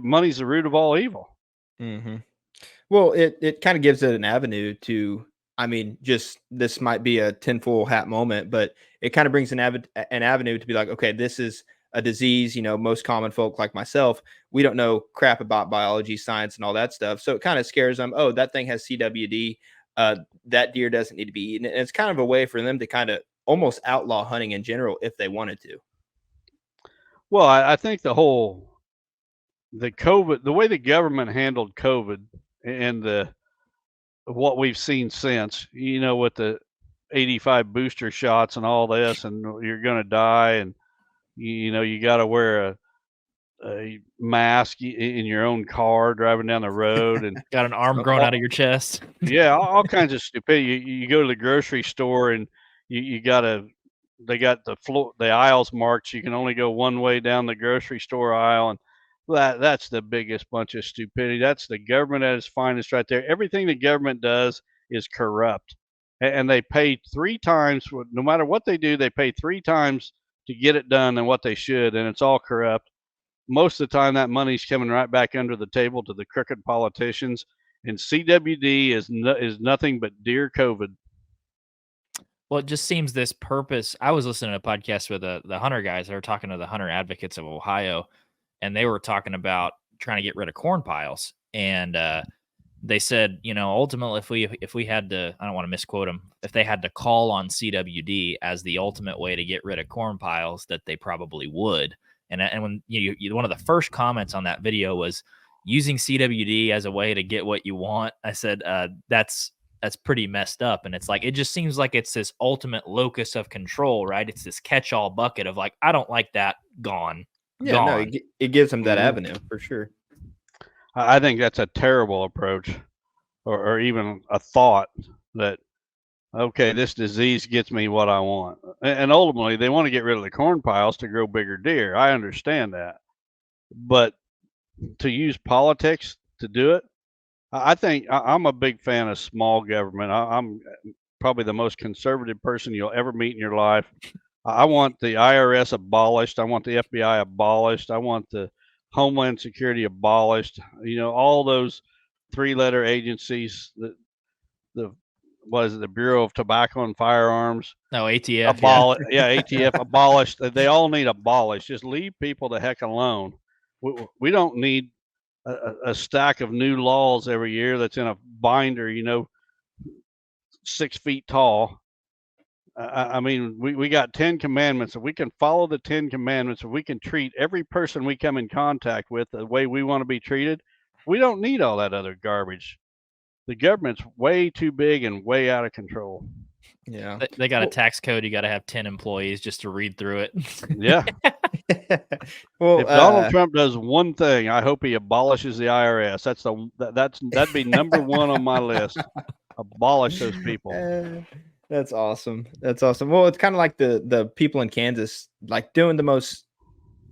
money's the root of all evil. Mm-hmm. Well, it kind of gives it an avenue to, I mean, just this might be a tinfoil hat moment, but it kind of brings an avenue to be like, okay, this is a disease. Most common folk like myself, we don't know crap about biology, science, and all that stuff. So it kind of scares them. Oh, that thing has CWD. That deer doesn't need to be eaten. And it's kind of a way for them to kind of almost outlaw hunting in general if they wanted to. Well, I think the way the government handled COVID and what we've seen since, with the 85 booster shots and all this, and you're going to die, and you got to wear a mask in your own car driving down the road, and got an arm growing out of your chest. Yeah, all kinds of stupidity. You go to the grocery store and they got the aisles marked. So you can only go one way down the grocery store aisle, and that's the biggest bunch of stupidity. That's the government at its finest right there. Everything the government does is corrupt, and they pay 3 times. No matter what they do, they pay 3 times to get it done than what they should, and it's all corrupt. Most of the time, that money's coming right back under the table to the crooked politicians. And CWD is nothing but deer COVID. Well, it just seems this purpose. I was listening to a podcast with the hunter guys. They were talking to the hunter advocates of Ohio, and they were talking about trying to get rid of corn piles. And they said, ultimately, if we had to, I don't want to misquote them, if they had to call on CWD as the ultimate way to get rid of corn piles, that they probably would. And when one of the first comments on that video was using CWD as a way to get what you want, I said, that's pretty messed up. And it's like, it just seems like it's this ultimate locus of control, right? It's this catch-all bucket of like, I don't like that, gone. Yeah, gone. No, it gives them that avenue for sure. I think that's a terrible approach, or even a thought that, okay, this disease gets me what I want. And ultimately, they want to get rid of the corn piles to grow bigger deer. I understand that. But to use politics to do it, I think I'm a big fan of small government. I'm probably the most conservative person you'll ever meet in your life. I want the IRS abolished. I want the FBI abolished. I want the Homeland Security abolished. All those 3-letter agencies, the Bureau of Tobacco and Firearms. No, ATF. ATF abolished. They all need abolished. Just leave people the heck alone. We don't need a stack of new laws every year that's in a binder, 6 feet tall. I mean, we got 10 commandments. If we can follow the 10 commandments, if we can treat every person we come in contact with the way we want to be treated, we don't need all that other garbage. The government's way too big and way out of control. Yeah. They got a tax code. You got to have 10 employees just to read through it. Yeah. Well, if Donald Trump does one thing, I hope he abolishes the IRS. That'd be number 1 on my list. Abolish those people. That's awesome. That's awesome. Well, it's kind of like the people in Kansas, like doing the most,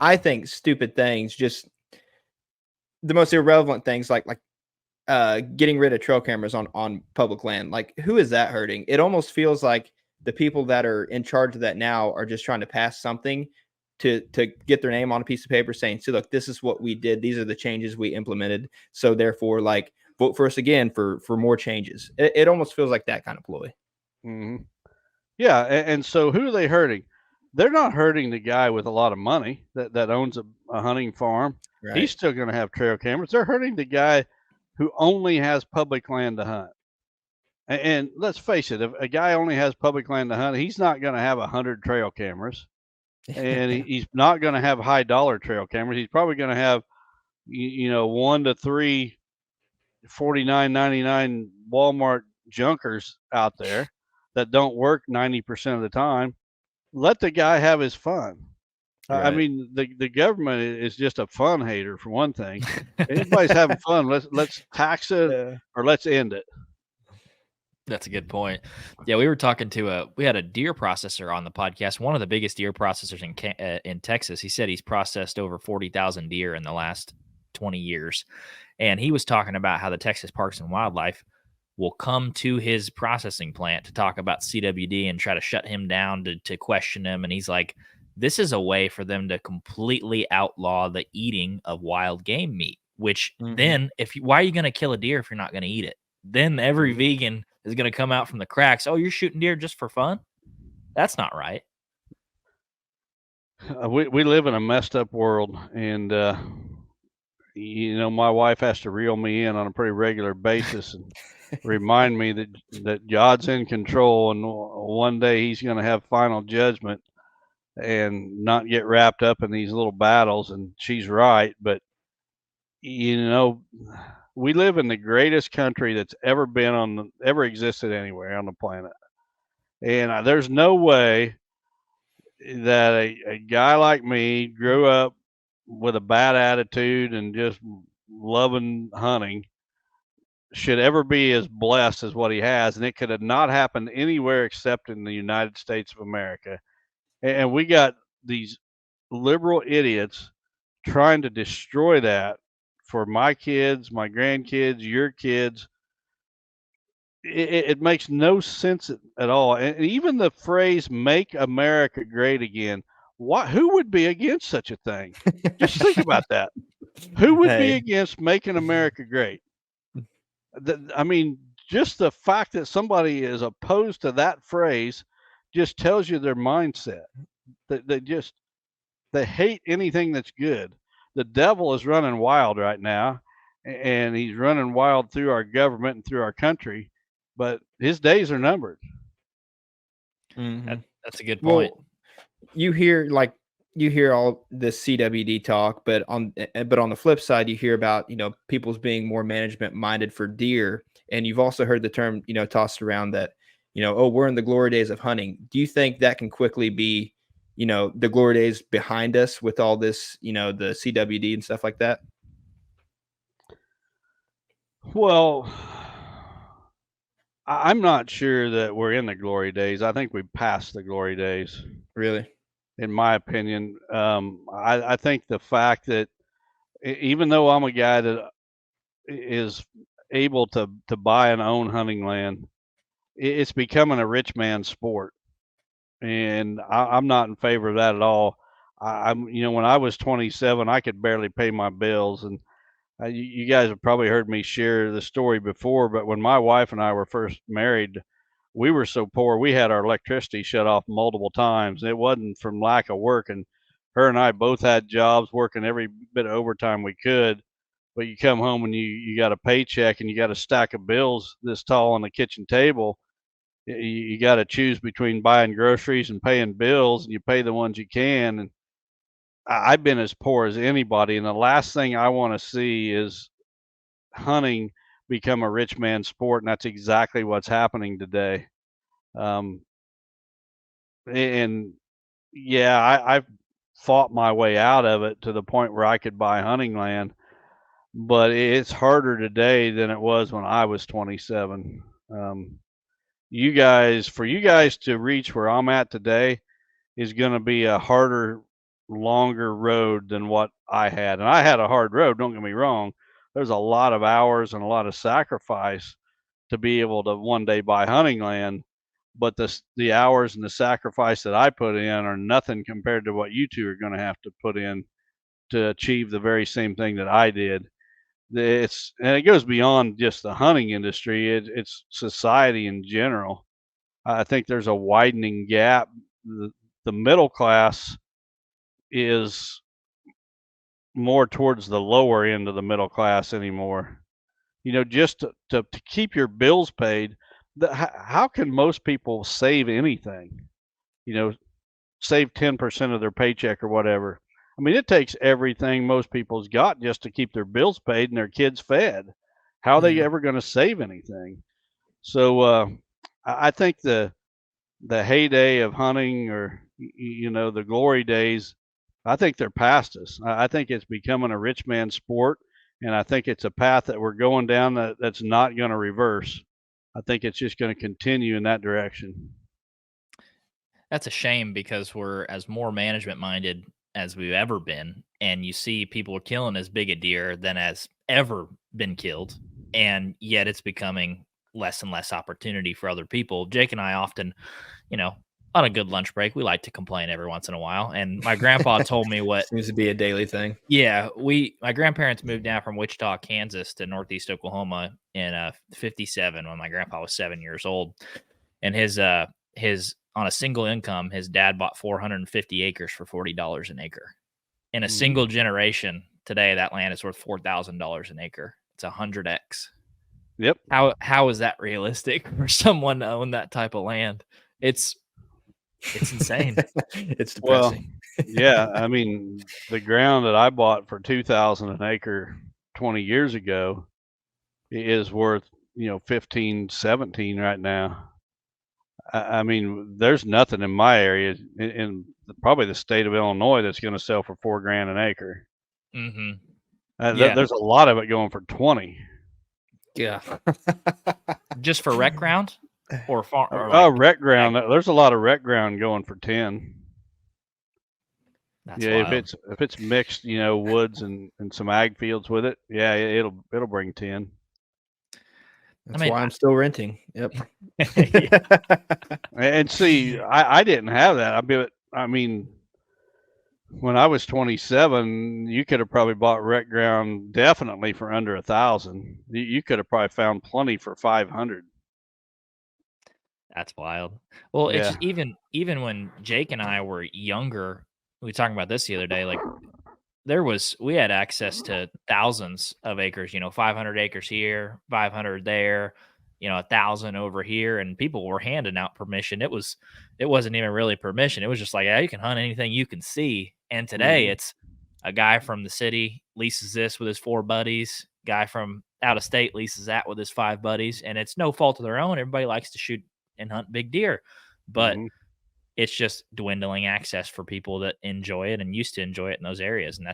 I think, stupid things, just the most irrelevant things, like getting rid of trail cameras on public land. Like, who is that hurting? It almost feels like the people that are in charge of that now are just trying to pass something to get their name on a piece of paper saying, "See, look, this is what we did. These are the changes we implemented. So therefore, like, vote for us again for more changes." It almost feels like that kind of ploy. Mm-hmm. Yeah, and so who are they hurting? They're not hurting the guy with a lot of money that owns a hunting farm. Right. He's still going to have trail cameras. They're hurting the guy who only has public land to hunt. And let's face it, if a guy only has public land to hunt, he's not going to have 100 trail cameras, and he's not going to have high dollar trail cameras. He's probably going to have, 1 to 3 $49.99 Walmart junkers out there that don't work 90% of the time. Let the guy have his fun. I Right. mean, the government is just a fun hater for one thing. Everybody's having fun. Let's tax it or let's end it. That's a good point. Yeah, we were talking to we had a deer processor on the podcast, one of the biggest deer processors in Texas. He said he's processed over 40,000 deer in the last 20 years. And he was talking about how the Texas Parks and Wildlife will come to his processing plant to talk about CWD and try to shut him down to question him. And he's like, this is a way for them to completely outlaw the eating of wild game meat, which then why are you going to kill a deer if you're not going to eat it? Then every vegan is going to come out from the cracks. Oh, you're shooting deer just for fun? That's not right. We live in a messed up world, and my wife has to reel me in on a pretty regular basis and remind me that God's in control, and one day He's going to have final judgment, and not get wrapped up in these little battles. And she's right, but we live in the greatest country that's ever existed anywhere on the planet, and there's no way that a guy like me grew up with a bad attitude and just loving hunting should ever be as blessed as what he has. And it could have not happened anywhere except in the United States of America. And we got these liberal idiots trying to destroy that for my kids, my grandkids, your kids. It makes no sense at all. And even the phrase "Make America Great Again," who would be against such a thing? Just think about that. Who would be against making America great? I mean, just the fact that somebody is opposed to that phrase just tells you their mindset. They hate anything that's good. The devil is running wild right now, and he's running wild through our government and through our country, but his days are numbered. That's a good point. Well, you hear all this CWD talk, but on the flip side, you hear about, people's being more management minded for deer. And you've also heard the term, tossed around that, oh, we're in the glory days of hunting. Do you think that can quickly be, the glory days behind us with all this, the CWD and stuff like that? Well, I'm not sure that we're in the glory days. I think we passed the glory days. Really? In my opinion. I think the fact that even though I'm a guy that is able to buy and own hunting land, it's becoming a rich man's sport. And I'm not in favor of that at all. When I was 27, I could barely pay my bills. And you guys have probably heard me share the story before, but when my wife and I were first married, we were so poor, we had our electricity shut off multiple times. It wasn't from lack of work. And her and I both had jobs working every bit of overtime we could. But you come home and you got a paycheck and you got a stack of bills this tall on the kitchen table. You got to choose between buying groceries and paying bills, and you pay the ones you can. And I've been as poor as anybody. And the last thing I want to see is hunting become a rich man's sport. And that's exactly what's happening today. And yeah, I've fought my way out of it to the point where I could buy hunting land, but it's harder today than it was when I was 27. You guys to reach where I'm at today is going to be a harder, longer road than what I had. And I had a hard road, don't get me wrong. There's a lot of hours and a lot of sacrifice to be able to one day buy hunting land, but the hours and the sacrifice that I put in are nothing compared to what you two are going to have to put in to achieve the very same thing that I did. And it goes beyond just the hunting industry. It's society in general. I think there's a widening gap. The middle class is more towards the lower end of the middle class anymore. Just to keep your bills paid. How can most people save anything? Save 10% of their paycheck or whatever. I mean, it takes everything most people's got just to keep their bills paid and their kids fed. How are they ever going to save anything? So I think the heyday of hunting, or the glory days, I think they're past us. I think it's becoming a rich man's sport, and I think it's a path that we're going down that's not going to reverse. I think it's just going to continue in that direction. That's a shame because we're as more management minded as we've ever been. And you see people are killing as big a deer than has ever been killed. And yet it's becoming less and less opportunity for other people. Jake and I often, on a good lunch break, we like to complain every once in a while. And my grandpa told me what seems to be a daily thing. Yeah, my grandparents moved down from Wichita, Kansas to Northeast Oklahoma in 57 when my grandpa was 7 years old. And his on a single income, his dad bought 450 acres for $40 an acre. In a single generation, today that land is worth $4,000 an acre. It's 100x. Yep. How is that realistic for someone to own that type of land? It's insane. It's depressing. Well, yeah, I mean, the ground that I bought for $2,000 an acre 20 years ago is worth 15, 17 right now. I mean, there's nothing in my area, in probably the state of Illinois, that's going to sell for $4,000 an acre. Yeah. There's a lot of it going for 20. Yeah. Just for rec ground or farm? Rec ground. There's a lot of rec ground going for 10. That's wild. if it's mixed, woods and some ag fields with it, yeah, it'll bring 10. That's why I'm still renting. Yep. And see, I didn't have that. I mean, when I was 27, you could have probably bought rec ground definitely for under 1,000. You could have probably found plenty for 500. That's wild. Well, Yeah. it's even when Jake and I were younger, we were talking about this the other day, like we had access to thousands of acres, 500 acres here, 500 there, 1,000 over here, and people were handing out permission. It wasn't even really permission. It was just like, yeah, you can hunt anything you can see. And today it's a guy from the city leases this with his 4 buddies, guy from out of state leases that with his 5 buddies, and it's no fault of their own. Everybody likes to shoot and hunt big deer, but it's just dwindling access for people that enjoy it and used to enjoy it in those areas. And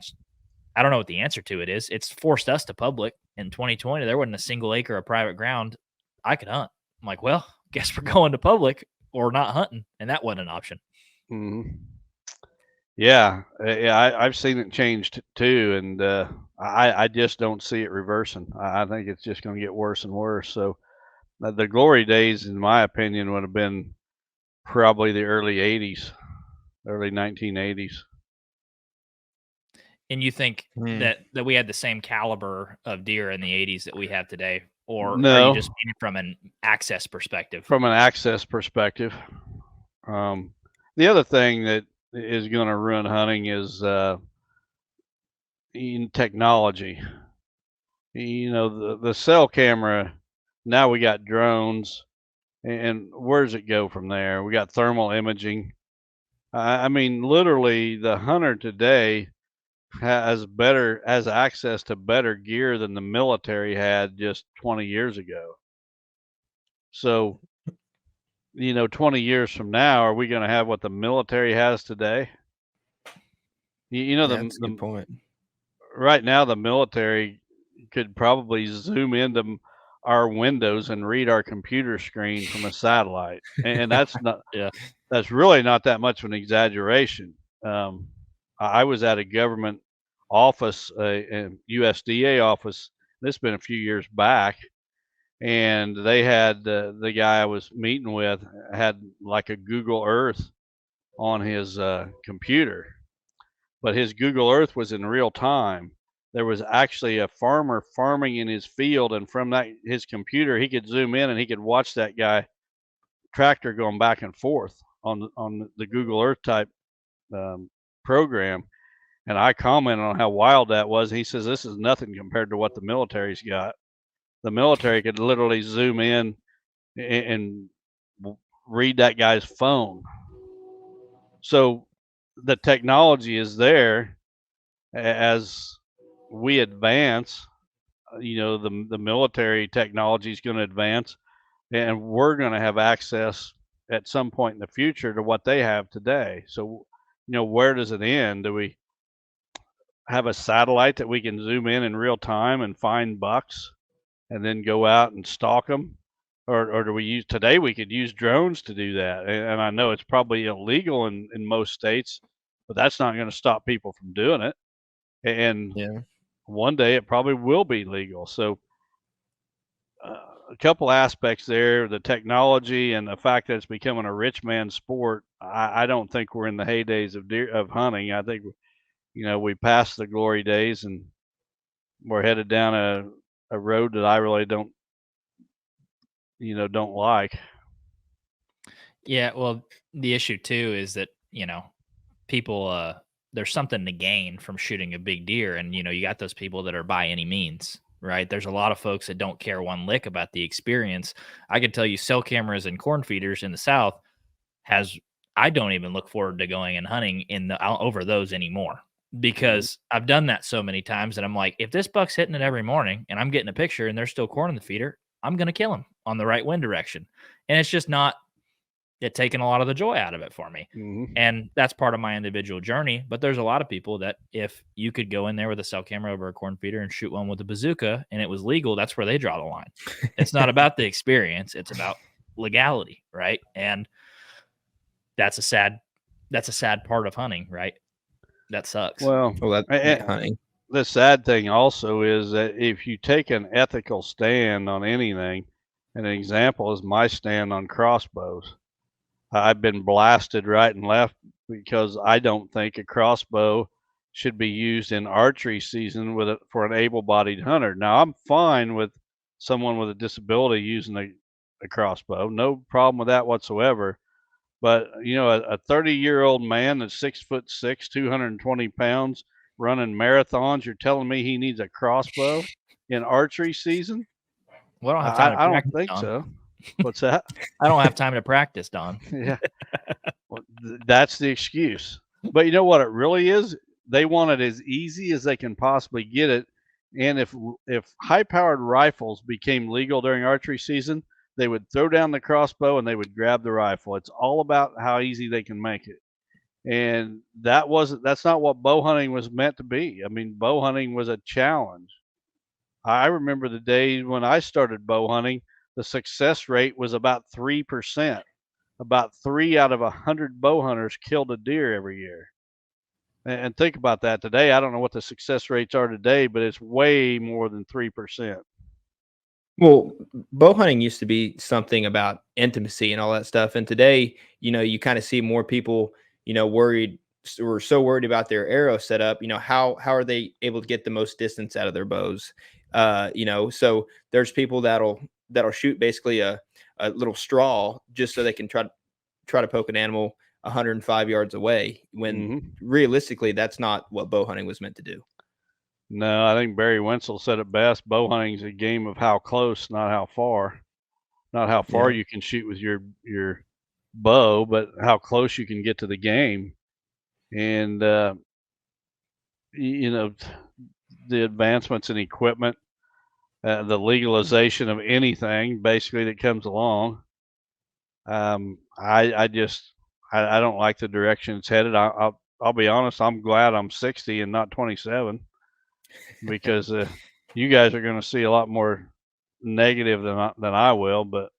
I don't know what the answer to it is. It's forced us to public. In 2020, there wasn't a single acre of private ground I could hunt. I'm like, well, guess we're going to public or not hunting. And that wasn't an option. Yeah. I've seen it change too. And I just don't see it reversing. I think it's just going to get worse and worse. So the glory days, in my opinion, would have been probably the early 80s, early 1980s. And you think that we had the same caliber of deer in the 80s that we have today? Or no, are you just meaning from an access perspective? From an access perspective. The other thing that is going to ruin hunting is in technology. The cell camera, now we got drones, and where does it go from there? We got thermal imaging. I mean, literally, the hunter today has access to better gear than the military had just 20 years ago. So, 20 years from now, are we going to have what the military has today? That's a good point. Right now, the military could probably zoom into our windows and read our computer screen from a satellite, and that's not Yeah. that's really not that much of an exaggeration. I was at a government office, a USDA office. This has been a few years back, and they had the guy I was meeting with had like a Google Earth on his computer, but his Google Earth was in real time. There was actually a farmer farming in his field, and from that his computer, he could zoom in and he could watch that guy tractor going back and forth on the Google Earth type program. And I commented on how wild that was. He says this is nothing compared to what the military's got. The military could literally zoom in and read that guy's phone. So the technology is there. As we advance, the military technology is going to advance, and we're going to have access at some point in the future to what they have today. So, where does it end? Do we have a satellite that we can zoom in real time and find bucks and then go out and stalk them? Or do we use today? We could use drones to do that. And I know it's probably illegal in most states, but that's not going to stop people from doing it. And Yeah. one day it probably will be legal. So a couple aspects there, the technology and the fact that it's becoming a rich man's sport. I don't think we're in the heydays of hunting. I think, we passed the glory days and we're headed down a road that I really don't like. Yeah, well, the issue too is that, people there's something to gain from shooting a big deer, and you got those people that are by any means, right? There's a lot of folks that don't care one lick about the experience. I can tell you cell cameras and corn feeders in the South has I don't even look forward to going and hunting over those anymore, because I've done that so many times that I'm like, if this buck's hitting it every morning and I'm getting a picture and there's still corn in the feeder, I'm going to kill him on the right wind direction. And it's just not taking a lot of the joy out of it for me. Mm-hmm. And that's part of my individual journey. But there's a lot of people that if you could go in there with a cell camera over a corn feeder and shoot one with a bazooka and it was legal, that's where they draw the line. It's not about the experience. It's about legality. Right. And that's a sad part of hunting, right? That sucks. Well, that's hunting. The sad thing also is that if you take an ethical stand on anything, an example is my stand on crossbows. I've been blasted right and left because I don't think a crossbow should be used in archery season for an able-bodied hunter. Now, I'm fine with someone with a disability using a crossbow. No problem with that whatsoever. But, a 30-year-old man that's 6'6", 220 pounds, running marathons, you're telling me he needs a crossbow in archery season? Well, I don't think so. What's that? I don't have time to practice, Don. Yeah. Well, that's the excuse. But you know what it really is? They want it as easy as they can possibly get it. And if high-powered rifles became legal during archery season, they would throw down the crossbow and they would grab the rifle. It's all about how easy they can make it. And that's not what bow hunting was meant to be. I mean, bow hunting was a challenge. I remember the days when I started bow hunting, the success rate was about 3%. About 3 out of 100 bow hunters killed a deer every year. And think about that today. I don't know what the success rates are today, but it's way more than 3%. Well, bow hunting used to be something about intimacy and all that stuff. And today, you kind of see more people, worried or so worried about their arrow setup. How are they able to get the most distance out of their bows? So there's people that'll shoot basically a little straw just so they can try to poke an animal 105 yards away, when realistically that's not what bow hunting was meant to do. No, I think Barry Wenzel said it best. Bow hunting is a game of how close, not how far. Not how far you can shoot with your bow, but how close you can get to the game. And the advancements in equipment, the legalization of anything basically that comes along. I don't like the direction it's headed. I'll be honest. I'm glad I'm 60 and not 27, because you guys are going to see a lot more negative than I will, but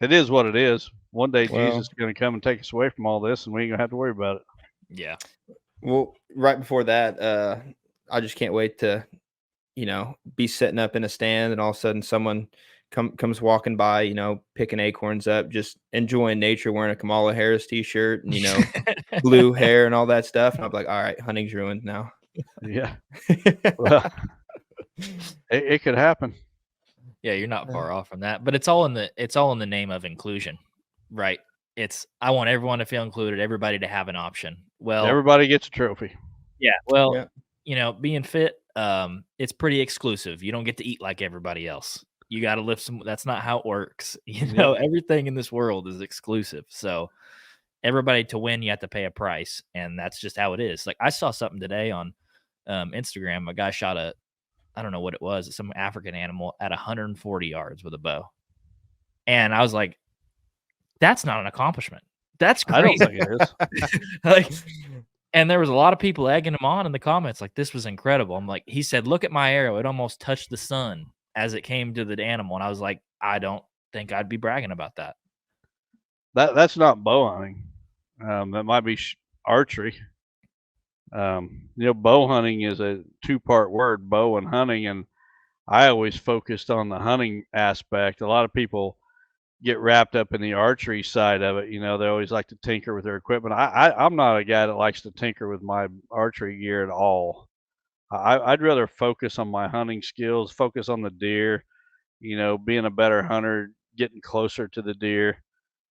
it is what it is. One day Well, Jesus is going to come and take us away from all this, and we ain't gonna have to worry about it. Yeah. well, right before that, I just can't wait to, be sitting up in a stand and all of a sudden someone comes walking by, picking acorns up, just enjoying nature, wearing a Kamala Harris t-shirt and, blue hair and all that stuff. And I'll be like, all right, hunting's ruined now. Yeah, well, it could happen. Yeah, you're not far off from that, but it's all in the name of inclusion, right? I want everyone to feel included, everybody to have an option. Well, Everybody gets a trophy. yeah, well, Yeah. being fit, it's pretty exclusive. You don't get to eat like everybody else. You got to lift some. That's not how it works. Everything in this world is exclusive. So everybody to win, you have to pay a price, and that's just how it is. Like I saw something today on Instagram. A guy shot I don't know what it was, some African animal at 140 yards with a bow. And I was like, that's not an accomplishment. That's crazy. I don't think it is. And there was a lot of people egging him on in the comments, like, this was incredible. I'm like, he said, look at my arrow. It almost touched the sun as it came to the animal. And I was like, I don't think I'd be bragging about that. That's not bow hunting. That might be archery. Bow hunting is a two-part word, bow and hunting, and I always focused on the hunting aspect. A lot of people get wrapped up in the archery side of it. They always like to tinker with their equipment. I'm not a guy that likes to tinker with my archery gear at all. I'd rather focus on my hunting skills, focus on the deer, being a better hunter, getting closer to the deer.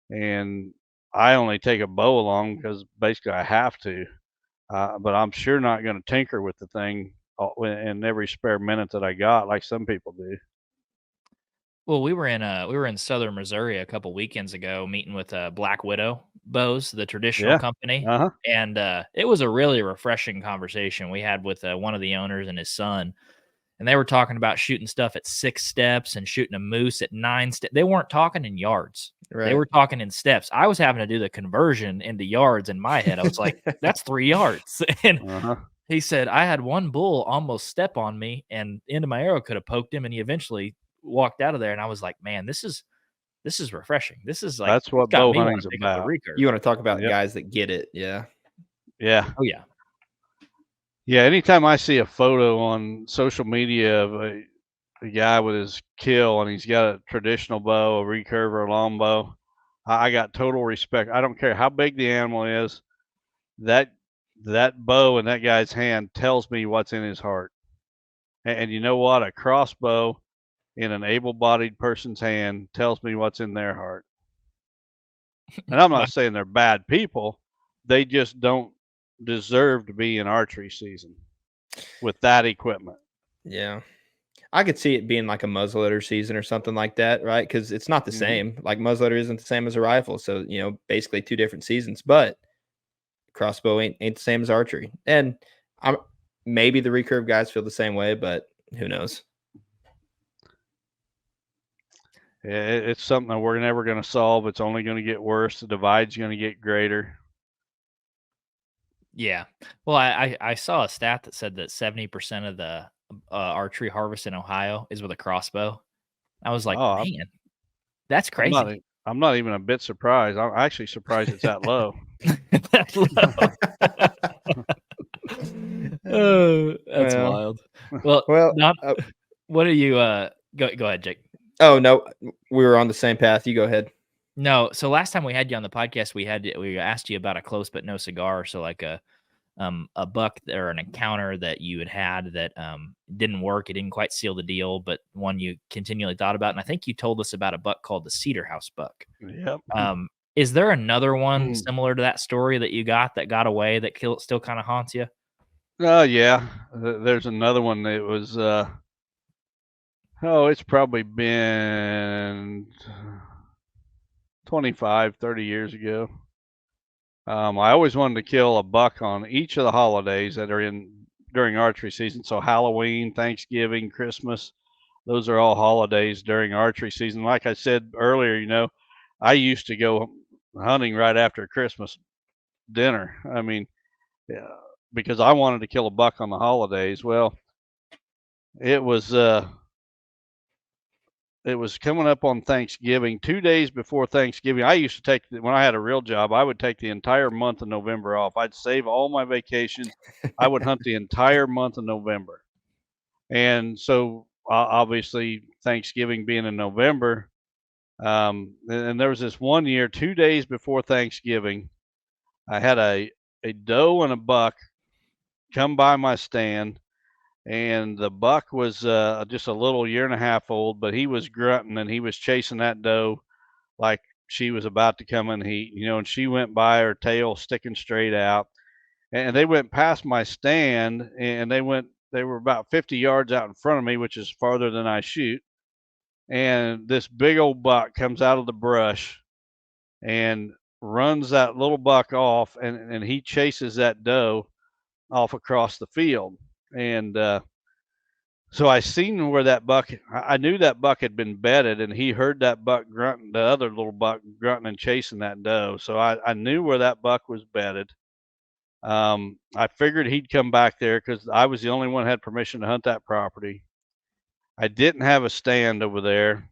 And I only take a bow along because basically I have to. But I'm sure not going to tinker with the thing in every spare minute that I got, like some people do. Well, we were in southern Missouri a couple weekends ago, meeting with Black Widow Bows, the traditional Yeah. company, Uh-huh. and it was a really refreshing conversation we had with one of the owners and his son. And they were talking about shooting stuff at 6 steps and shooting a moose at 9 steps. They weren't talking in yards. Right. They were talking in steps. I was having to do the conversion into yards in my head. I was like, that's 3 yards. And he said, I had one bull almost step on me and the end of my arrow could have poked him. And he eventually walked out of there. And I was like, man, this is refreshing. This is like, that's what bow hunting's about. You want to talk about guys that get it. Yeah. Yeah. Oh yeah. Yeah, anytime I see a photo on social media of a guy with his kill and he's got a traditional bow, a recurve, or a long bow, I got total respect. I don't care how big the animal is. That bow in that guy's hand tells me what's in his heart. And you know what? A crossbow in an able-bodied person's hand tells me what's in their heart. And I'm not saying they're bad people. They just don't deserve to be in archery season with that equipment. Yeah. I could see it being like a muzzleloader season or something like that, right? Because it's not the same. Like muzzleloader isn't the same as a rifle. So, basically 2 different seasons. But crossbow ain't the same as archery. And maybe the recurve guys feel the same way, but who knows? It's something that we're never going to solve. It's only going to get worse. The divide's going to get greater. Yeah. Well, I saw a stat that said that 70% of the archery harvest in Ohio is with a crossbow. I was like, man, that's crazy. I'm not even a bit surprised. I'm actually surprised it's that low. That low. Oh, that's wild. Well, what are you? Go ahead, Jake. Oh no, we were on the same path. You go ahead. No, so last time we had you on the podcast, we asked you about a close but no cigar. So like a buck or an encounter that you had that didn't work. It didn't quite seal the deal, but one you continually thought about. And I think you told us about a buck called the Cedar House buck. Yep. Is there another one similar to that story that you got away that still kind of haunts you? Yeah. There's another one that was, it's probably been 25, 30 years ago. I always wanted to kill a buck on each of the holidays that are during archery season. So Halloween, Thanksgiving, Christmas, those are all holidays during archery season. Like I said earlier, I used to go hunting right after Christmas dinner. I mean, because I wanted to kill a buck on the holidays. Well, it was it was coming up on Thanksgiving, 2 days before Thanksgiving. I used to take, when I had a real job, I would take the entire month of November off. I'd save all my vacation. I would hunt the entire month of November. And so obviously Thanksgiving being in November, and there was this one year, 2 days before Thanksgiving, I had a doe and a buck come by my stand, and the buck was just a little year and a half old, but he was grunting and he was chasing that doe like she was about to come in heat, and she went by, her tail sticking straight out, and they went past my stand, and they were about 50 yards out in front of me, which is farther than I shoot. And this big old buck comes out of the brush and runs that little buck off, and he chases that doe off across the field. And so I seen where that buck, I knew that buck had been bedded, and he heard that buck grunting, the other little buck grunting and chasing that doe. So I knew where that buck was bedded. I figured he'd come back there because I was the only one who had permission to hunt that property. I didn't have a stand over there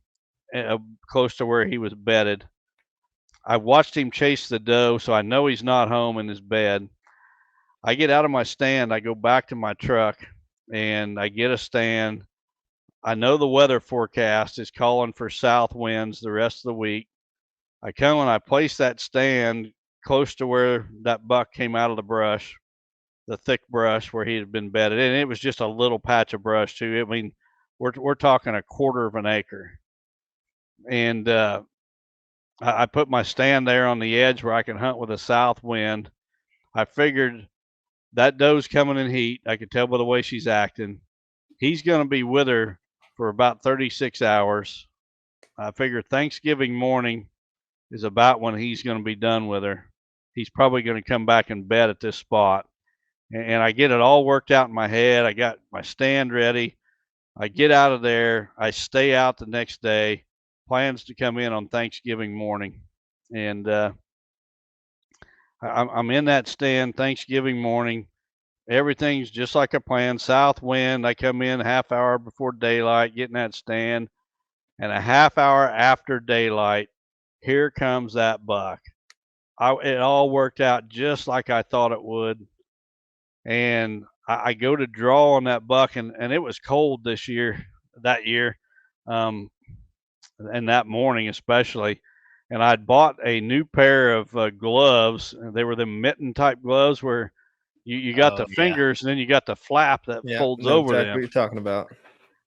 close to where he was bedded. I watched him chase the doe, so I know he's not home in his bed. I get out of my stand, I go back to my truck, and I get a stand. I know the weather forecast is calling for south winds the rest of the week. I come and I place that stand close to where that buck came out of the brush, the thick brush where he had been bedded, and it was just a little patch of brush too. I mean, we're talking a quarter of an acre. And I put my stand there on the edge where I can hunt with a south wind. I figured that doe's coming in heat. I could tell by the way she's acting. He's going to be with her for about 36 hours. I figured Thanksgiving morning is about when he's going to be done with her. He's probably going to come back in bed at this spot. And I get it all worked out in my head. I got my stand ready. I get out of there. I stay out the next day. Plans to come in on Thanksgiving morning. And I'm in that stand Thanksgiving morning. Everything's just like I planned. South wind. I come in a half hour before daylight, get in that stand. And a half hour after daylight, here comes that buck. It all worked out just like I thought it would. And I go to draw on that buck, and it was cold that year, and that morning especially. And I'd bought a new pair of gloves. They were the mitten type gloves where you got the fingers, and then you got the flap that folds over exactly them. what you're talking about.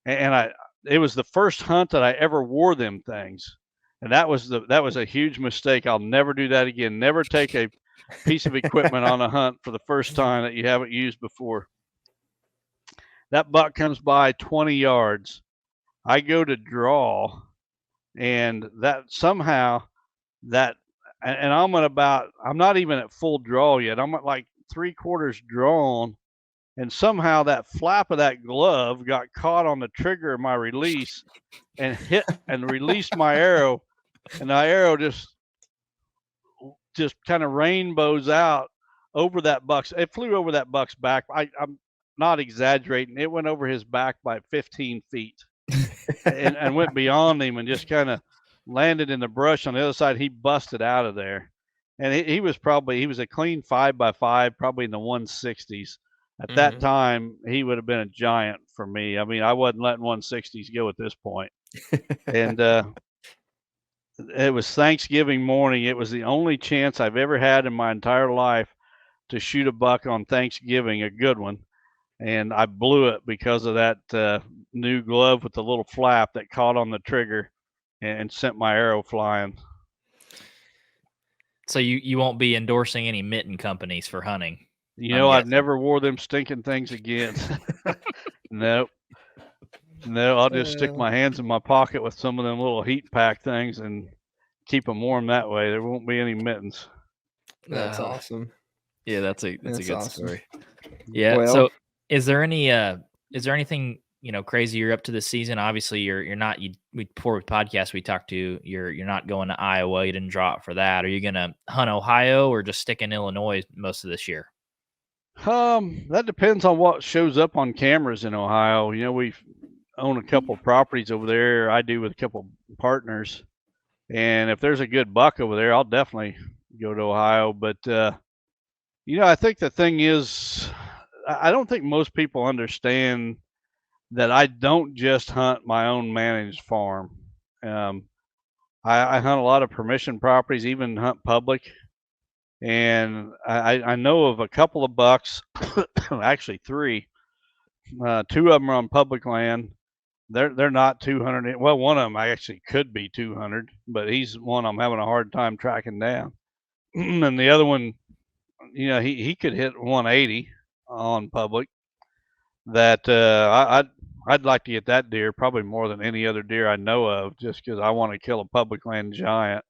And it was the first hunt that I ever wore them things. And that was a huge mistake. I'll never do that again. Never take a piece of equipment on a hunt for the first time that you haven't used before. That buck comes by 20 yards. I go to draw, and that somehow that, and I'm not even at full draw yet. I'm at like 3/4 drawn, and somehow that flap of that glove got caught on the trigger of my release and hit and released my arrow, and the arrow just kind of rainbows out over that buck's. It flew over that buck's back. I'm not exaggerating. It went over his back by 15 feet and went beyond him and just kind of landed in the brush on the other side. He busted out of there. And he was a clean 5x5, probably in the 160s. At that time, he would have been a giant for me. I mean, I wasn't letting 160s go at this point. And it was Thanksgiving morning. It was the only chance I've ever had in my entire life to shoot a buck on Thanksgiving, a good one. And I blew it because of that new glove with the little flap that caught on the trigger and sent my arrow flying. So you won't be endorsing any mitten companies for hunting? I've never wore them stinking things again. Nope. No, I'll just stick my hands in my pocket with some of them little heat pack things and keep them warm that way. There won't be any mittens. That's awesome. Yeah, that's a good awesome. story. Yeah. Well, so is there anything crazy you're up to this season? Obviously you're not, before the podcast we talked to, you're not going to Iowa. You didn't draw it for that. Are you going to hunt Ohio or just stick in Illinois most of this year? That depends on what shows up on cameras in Ohio. own a couple properties over there. I do with a couple partners. And if there's a good buck over there, I'll definitely go to Ohio. But, I think the thing is, I don't think most people understand that I don't just hunt my own managed farm. Um, I hunt a lot of permission properties, even hunt public. And I know of a couple of bucks, actually three. Two of them are on public land. They're not 200. Well, one of them actually could be 200, but he's one I'm having a hard time tracking down. And the other one, he could hit 180 on public. That I'd like to get that deer probably more than any other deer I know of, just because I want to kill a public land giant.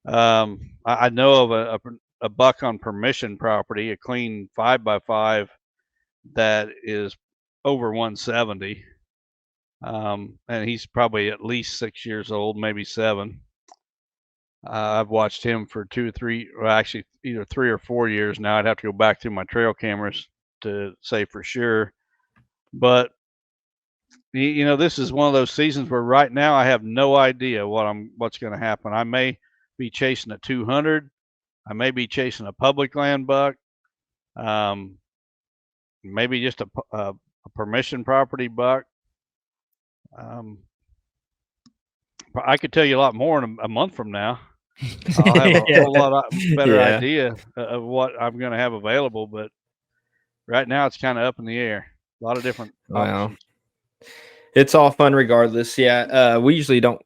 I know of a buck on permission property, a clean 5x5 that is over 170. And he's probably at least 6 years old, maybe 7. I've watched him for 2 or 3, well, actually either 3 or 4 years now. I'd have to go back through my trail cameras to say for sure. But this is one of those seasons where right now I have no idea what's going to happen. I may be chasing a 200. I may be chasing a public land buck. Maybe just a permission property buck. I could tell you a lot more in a month from now. I'll have a whole lot better idea of what I'm going to have available, but right now it's kind of up in the air. A lot of different options. It's all fun regardless. Yeah. We usually don't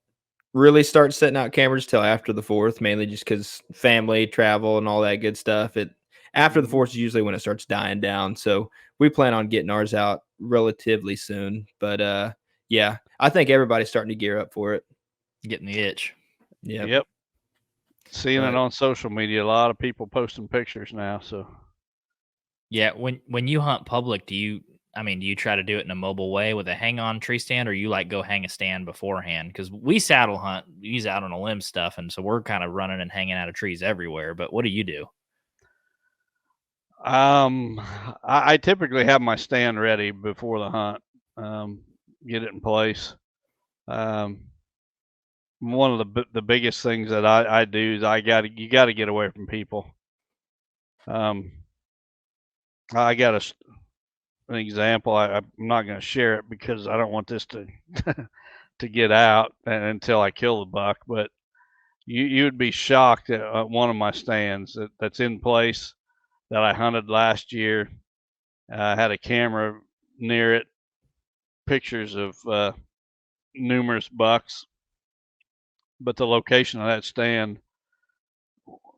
really start setting out cameras till after the 4th, mainly just because family, travel, and all that good stuff. After the 4th is usually when it starts dying down. So we plan on getting ours out relatively soon. But yeah, I think everybody's starting to gear up for it. Getting the itch. Yep. Seeing it on social media, a lot of people posting pictures now. So yeah, when you hunt public, do you try to do it in a mobile way with a hang-on tree stand, or you go hang a stand beforehand? Because we saddle hunt, we use out on a limb stuff, and so we're kind of running and hanging out of trees everywhere. But what do you do? I typically have my stand ready before the hunt. Get it in place. One of the biggest things that I do is you got to get away from people. I got an example. I'm not going to share it because I don't want this to to get out until I kill the buck. But you would be shocked at one of my stands that's in place that I hunted last year. I had a camera near it, pictures of numerous bucks. But the location of that stand,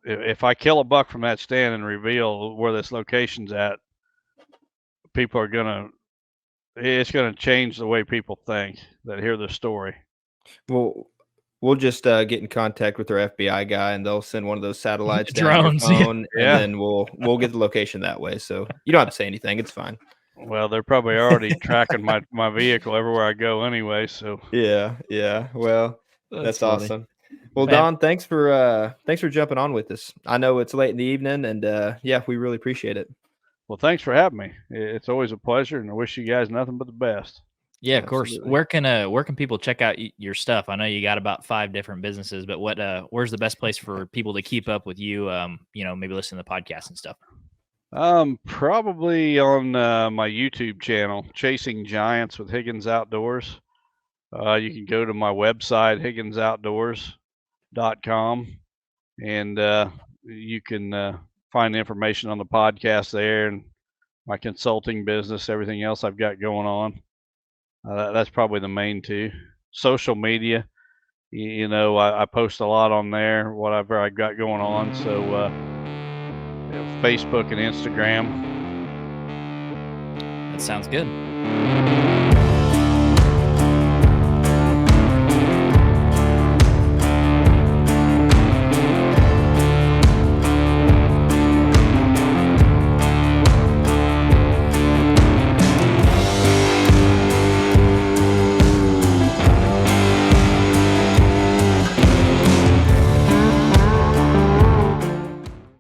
if I kill a buck from that stand and reveal where this location's at, people are it's gonna change the way people think that hear the story. Well, we'll just get in contact with our FBI guy, and they'll send one of those satellites drones, down your phone, and then we'll get the location that way. So you don't have to say anything; it's fine. Well, they're probably already tracking my vehicle everywhere I go anyway. So yeah. Well, that's awesome. Well, Man. Don, thanks for jumping on with us. I know it's late in the evening, and yeah, we really appreciate it. Well, thanks for having me. It's always a pleasure, and I wish you guys nothing but the best. Yeah, of course. Where can people check out your stuff? I know you got about 5 different businesses, but where's the best place for people to keep up with you? Maybe listen to the podcast and stuff. Probably on my YouTube channel, Chasing Giants with Higgins Outdoors. You can go to my website, higginsoutdoors.com, and you can find information on the podcast there and my consulting business, everything else I've got going on. That's probably the main two. Social media, I post a lot on there, whatever I got going on. So Facebook and Instagram. That sounds good.